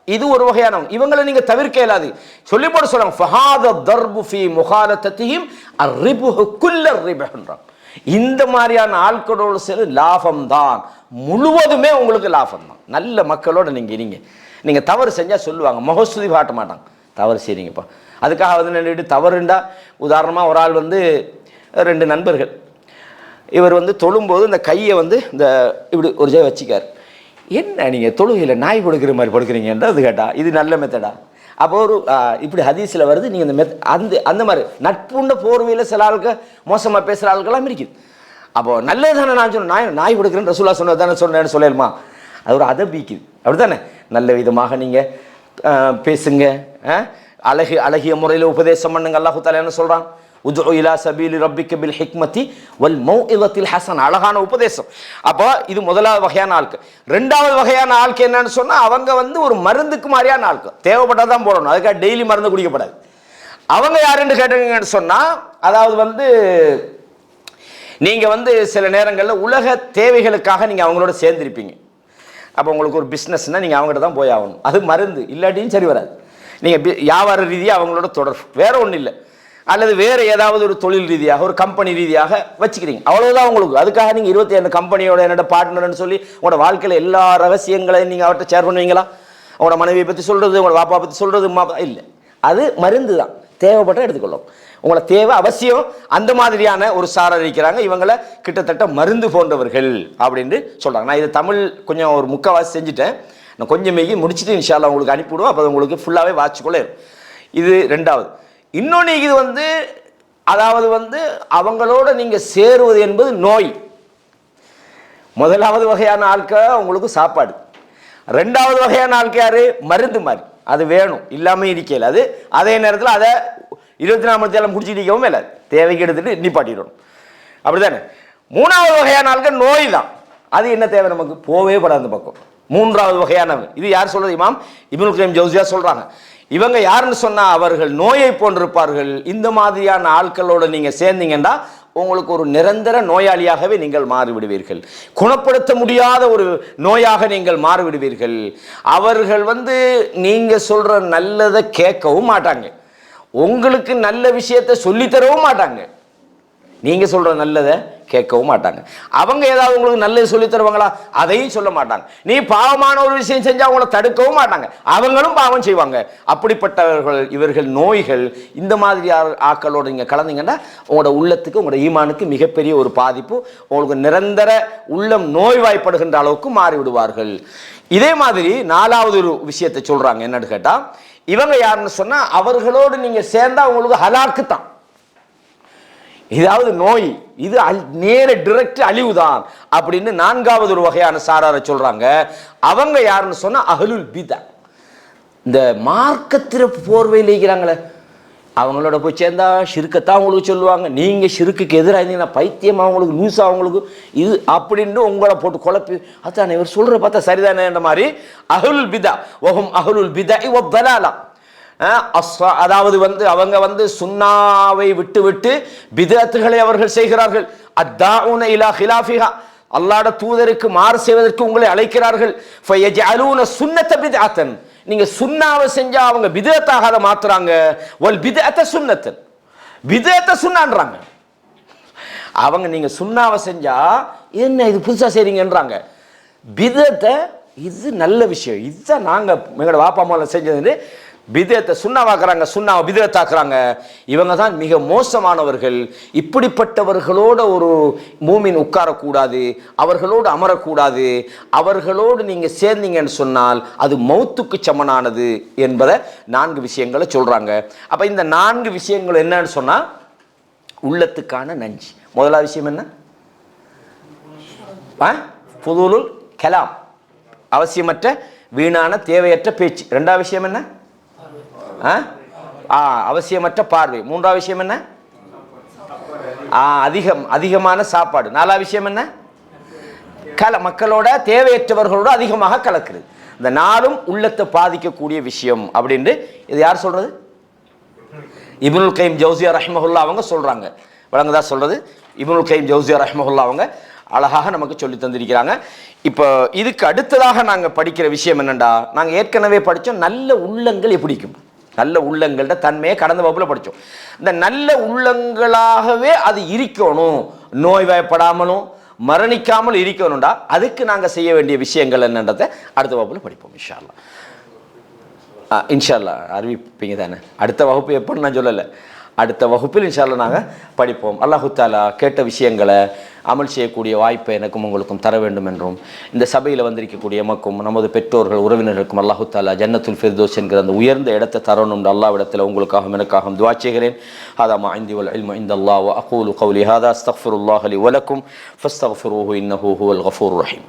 இது ஒரு வகையானவங்க. இவங்களை நீங்க தவிர்க்க இயலாது. சொல்லி போட்டு சொல்றாங்க ஃபஹாத தர்பு ஃபீ முகாலத்ததிஹிம் அர்ரிபுஹு குல்ல ரிபஹ்ன்றாங்க. இந்த மாதிரியான ஆட்களோடு சேர்ந்து லாபம் தான், முழுவதுமே உங்களுக்கு லாபம் தான். நல்ல மக்களோட நீங்க தவறு செஞ்சா சொல்லுவாங்க, முகஸ்துதி காட்ட மாட்டாங்க. தவறு செய்றீங்கப்பா, அதுக்காக வந்து நின்றுட்டு தவறுண்டா, உதாரணமாக ஒரு ஆள் வந்து 2 நண்பர்கள், இவர் வந்து தொழும்போது இந்த கையை வந்து இந்த இப்படி ஒரு ஜெய வச்சுக்கார். என்ன நீங்கள் தொழுகையில் நாய் படுக்கிற மாதிரி படுக்கிறீங்கன்றது கேட்டா, இது நல்ல மெத்தடா? அப்போ ஒரு இப்படி ஹதீஸில் வருது. நீங்கள் இந்த அந்த மாதிரி நட்புண்ட போர்வையில் சில ஆளுக்கு மோசமாக பேசுகிற ஆளுக்கெல்லாம் இருக்குது. அப்போது நல்லது தானே நான் சொன்னேன், நாய் படுக்கிறேன்னு ரசூலா சொன்னது தானே சொன்னேன்னு சொல்லலுமா? அது ஒரு அதபிக்குது, அப்படி தானே? நல்ல விதமாக நீங்கள் பேசுங்க, அழகிய முறையில் உபதேசம் பண்ணுங்க. அல்லாஹு தஆலா என்ன சொல்கிறான்? உதுஉ இலா சபீலி ரப்பிக்க பில் ஹிக்மதி வல் மௌஇதத்தில் ஹஸன், அழகான உபதேசம். அப்போ இது முதலாவது வகையான ஆட்கள். 2வது வகையான ஆட்கள் என்னன்னு சொன்னா, அவங்க வந்து ஒரு மருந்துக்கு மாதிரியான ஆட்கள், தேவைப்பட்டா தான் போடணும், அதுக்காக டெய்லி மருந்து குடிக்கப்படாது. அவங்க யாருன்னு கேட்டீங்கன்னு சொன்னா, அதாவது வந்து நீங்க வந்து சில நேரங்களில் உலக தேவைகளுக்காக நீங்க அவங்களோட சேர்ந்திருப்பீங்க. அப்போ உங்களுக்கு ஒரு பிஸ்னஸ்னா நீங்கள் அவங்ககிட்ட தான் போய் ஆகணும், அது மருந்து இல்லாட்டியும் சரி வராது. நீங்கள் வியாபார ரீதியாக அவங்களோட தொடர்பு வேற ஒன்றும் இல்லை, அல்லது வேறு ஏதாவது ஒரு தொழில் ரீதியாக ஒரு கம்பெனி ரீதியாக வச்சுக்கிறீங்க, அவ்வளோதான் உங்களுக்கு. அதுக்காக நீங்கள் 27 கம்பெனியோட என்னோட பார்ட்னர்னு சொல்லி உங்களோட வாழ்க்கையில் எல்லா ரகசியங்களையும் நீங்கள் அவர்கிட்ட ஷேர் பண்ணுவீங்களா? உங்களோட மனைவியை பற்றி சொல்கிறது, உங்களோட பாப்பா பற்றி சொல்கிறது இல்லை. அது மருந்து தான், தேவைப்பட்ட எடுத்துக்கொள்ளும். உங்களை தேவை அவசியம். அந்த மாதிரியான ஒரு சாரர் இருக்கிறாங்க, இவங்களை கிட்டத்தட்ட மருந்து போன்றவர்கள் அப்படின்னு சொல்கிறாங்க. நான் இது தமிழ் கொஞ்சம் ஒரு முக்கால்வாசி செஞ்சுட்டேன், நான் கொஞ்சம் மேகி முடிச்சுட்டு இன்ஷா அல்லாஹ் உங்களுக்கு அனுப்பிவிடுவோம். அப்போ உங்களுக்கு ஃபுல்லாகவே வாட்சிக்கொள்ள இது 2வது. இன்னொன்று இது வந்து அதாவது வந்து அவங்களோட நீங்கள் சேருவது என்பது நோய். முதலாவது வகையான ஆட்கள் உங்களுக்கு சாப்பாடு, 2வது வகையான ஆட்கள் யாரு? மருந்து மாதிரி, அது வேணும், இல்லாமல் இருக்கல. அது அதே நேரத்தில் அதை 24 மணி நேரம் குடிச்சிட்டு இருக்கவும் இல்லை, தேவைக்கு எடுத்துட்டு நிப்பாட்டிடணும், அப்படித்தானே? 3வது வகையான ஆட்கள் நோய் தான், அது என்ன தேவை நமக்கு? போவே படாத அந்த பக்கம். 3வது வகையானவங்க, இது யார் சொல்றது? இமாம் இப்னுல் கய்யிம் ஜௌஸியா சொல்றாங்க. இவங்க யாருன்னு சொன்னா, அவர்கள் நோயை போன்றிருப்பார்கள். இந்த மாதிரியான ஆட்களோட நீங்க சேர்ந்தீங்கன்னா உங்களுக்கு ஒரு நிரந்தர நோயாளியாகவே நீங்கள் மாறிவிடுவீர்கள், குணப்படுத்த முடியாத ஒரு நோயாக நீங்கள் மாறிவிடுவீர்கள். அவர்கள் வந்து நீங்க சொல்ற நல்லதை கேட்கவும் மாட்டாங்க, உங்களுக்கு நல்ல விஷயத்தை சொல்லித்தரவும் மாட்டாங்க, நீங்க சொல்ற நல்லதை கேட்கவும் மாட்டாங்க. அவங்க ஏதாவது உங்களுக்கு நல்லது சொல்லி தருவாங்களா? அதையும் சொல்ல மாட்டாங்க. நீ பாவமான ஒரு விஷயம் செஞ்சா அவங்கள தடுக்கவும் மாட்டாங்க, அவங்களும் பாவம் செய்வாங்க. அப்படிப்பட்டவர்கள் இவர்கள் நோய்கள். இந்த மாதிரி ஆக்களோடு நீங்க கலந்தீங்கன்னா உங்களோட உள்ளத்துக்கு, உங்களோட ஈமானுக்கு மிகப்பெரிய ஒரு பாதிப்பு, உங்களுக்கு நிரந்தர உள்ளம் நோய்வாய்ப்படுகின்ற அளவுக்கு மாறிவிடுவார்கள். இதே மாதிரி 4வது ஒரு விஷயத்தை சொல்றாங்க, என்னன்னு கேட்டா, இவங்க யாருன்னு சொன்னா அவர்களோடு நீங்க சேர்ந்தா உங்களுக்கு ஹலாக்கு தான். இதாவது நோய், இது நேர டிரெக்ட் அழிவுதான் அப்படின்னு 4வது ஒரு வகையான சாராரை சொல்றாங்க. அவங்க யாருன்னு சொன்னா அஹ்லுல் பிதா, இந்த மார்க்கத்திர போர்வையில் இருக்கிறாங்களே, அவங்களோட போய் சேர்ந்தா ஷிர்க்கத்தான் அவங்களுக்கு சொல்லுவாங்க. நீங்க ஷிர்க்குக்கு எதிராக இருந்தீங்கன்னா பைத்தியம் அவங்களுக்கு, லூஸ் அவங்களுக்கு, இது அப்படின்னு உங்களை போட்டு குழப்பி, அதான் இவர் சொல்ற பார்த்தா சரிதானேன்ற மாதிரி அஹ்லுல் பிதா வஹும் அஹ்லுல் பிதா வத்தலாலா. அதாவது வந்து அவங்க வந்து சுன்னாவை விட்டு விட்டு பிதஅத்துகளை அவர்கள் செய்கிறார்கள். அத்தாஊன இலா ஹிலாஃபிஹா, அல்லாஹ்வுடைய தூதருக்கு மாறு செய்வதற்கு உங்களை அழைக்கிறார்கள். ஃபயஜஅலூன சுன்னத பித்அத்தன், நீங்க சுன்னாவை செஞ்சா அவங்க பிதஅத்தாக அதை மாத்துறாங்க. வல் பிதஅத்த சுன்னத்தன், பிதஅத்த சுன்னான்றாங்க. அவங்க நீங்க சுன்னாவை செஞ்சா என்ன இது புதுசா செய்றீங்கன்றாங்க. பிதஅத்தை இது நல்ல விஷயம், இதுதான் நாங்க எங்களோட வாப்பா அம்மா செஞ்சது. பிதத்தை சுண்ணாவாக்குறாங்க, சுண்ணாவை பிதத்தாக்குறாங்க. இவங்க தான் மிக மோசமானவர்கள். இப்படிப்பட்டவர்களோட ஒரு மூமின் உட்காரக்கூடாது, அவர்களோடு அமரக்கூடாது. அவர்களோடு நீங்க சேர்ந்தீங்கன்னு சொன்னால் அது மௌத்துக்கு சமனானது என்பதை 4 விஷயங்களை சொல்றாங்க. அப்ப இந்த 4 விஷயங்கள் என்னன்னு சொன்னா உள்ளத்துக்கான நஞ்சு. முதலாவது விஷயம் என்ன? ஃபுதூலுல் கலாம், அவசியமற்ற வீணான தேவையற்ற பேச்சு. 2வது விஷயம் என்ன? அவசியமற்ற பார்வை. 3வது விஷயம் என்ன? அதிகமான சாப்பாடு. 4வது விஷயம் என்ன? மக்களோட தேவையற்றவர்களோட அதிகமாக கலக்கிறது. இந்த 4ம் உள்ளத்தை பாதிக்கக்கூடிய விஷயம் அப்படின்னு இது யார் சொல்றது? இப்னுல் கய்யிம் ஜௌஸியா ரஹ்மஹுல்லாஹ் அவங்க சொல்றாங்க. வழங்குதா சொல்றது? இப்னுல் கய்யிம் ஜௌஸியா ரஹ்மஹுல்லாஹ் அவங்க அழகாக நமக்கு சொல்லி தந்திருக்கிறாங்க. இப்போ இதுக்கு அடுத்ததாக நாங்கள் படிக்கிற விஷயம் என்னென்னா, நாங்கள் ஏற்கனவே படித்தோம் நல்ல உள்ளங்கள் எப்படிக்கும், நல்ல உள்ளங்கள்ட தன்மையை கடந்த வகுப்புல படித்தோம். இந்த நல்ல உள்ளங்களாகவே அது இருக்கணும், நோய்வாய்ப்படாமலும் மரணிக்காமல் இருக்கணும்டா, அதுக்கு நாங்கள் செய்ய வேண்டிய விஷயங்கள் என்னன்றதை அடுத்த வகுப்புல படிப்போம் இன்ஷா அல்லாஹ். இன்ஷா அல்லாஹ் அறிவிப்பீங்க தானே? அடுத்த வகுப்பு எப்போன்னு நான் சொல்லலை, அடுத்த வகுப்பில் இன்ஷா அல்லாஹ் நாங்கள் படிப்போம். அல்லாஹு தாலா கேட்ட விஷயங்களை அமல் செய்யக்கூடிய வாய்ப்பை எனக்கும் உங்களுக்கும் தர வேண்டும் என்றும், இந்த சபையில் வந்திருக்கக்கூடிய எமக்கும் நமது பெற்றோர்கள் உறவினர்களுக்கும் அல்லாஹு தாலா ஜன்னத்துல் ஃபிர்தௌஸ் என்கிற அந்த உயர்ந்த இடத்தை தரணும் அல்லாஹ்விடத்தில் உங்களுக்காகவும் எனக்காகவும் துஆ செய்கிறேன். ஹாதா மா இன்தி வல் இல்மு இன்தல்லாஹ் வ அகூலு கௌலி ஹாதா அஸ்தக்ஃபிருல்லாஹ் லி வ லக்கும் ஃபஸ்தக்ஃபிரூஹு இன்னஹு ஹுவல் கஃபூருர் ரஹீம்.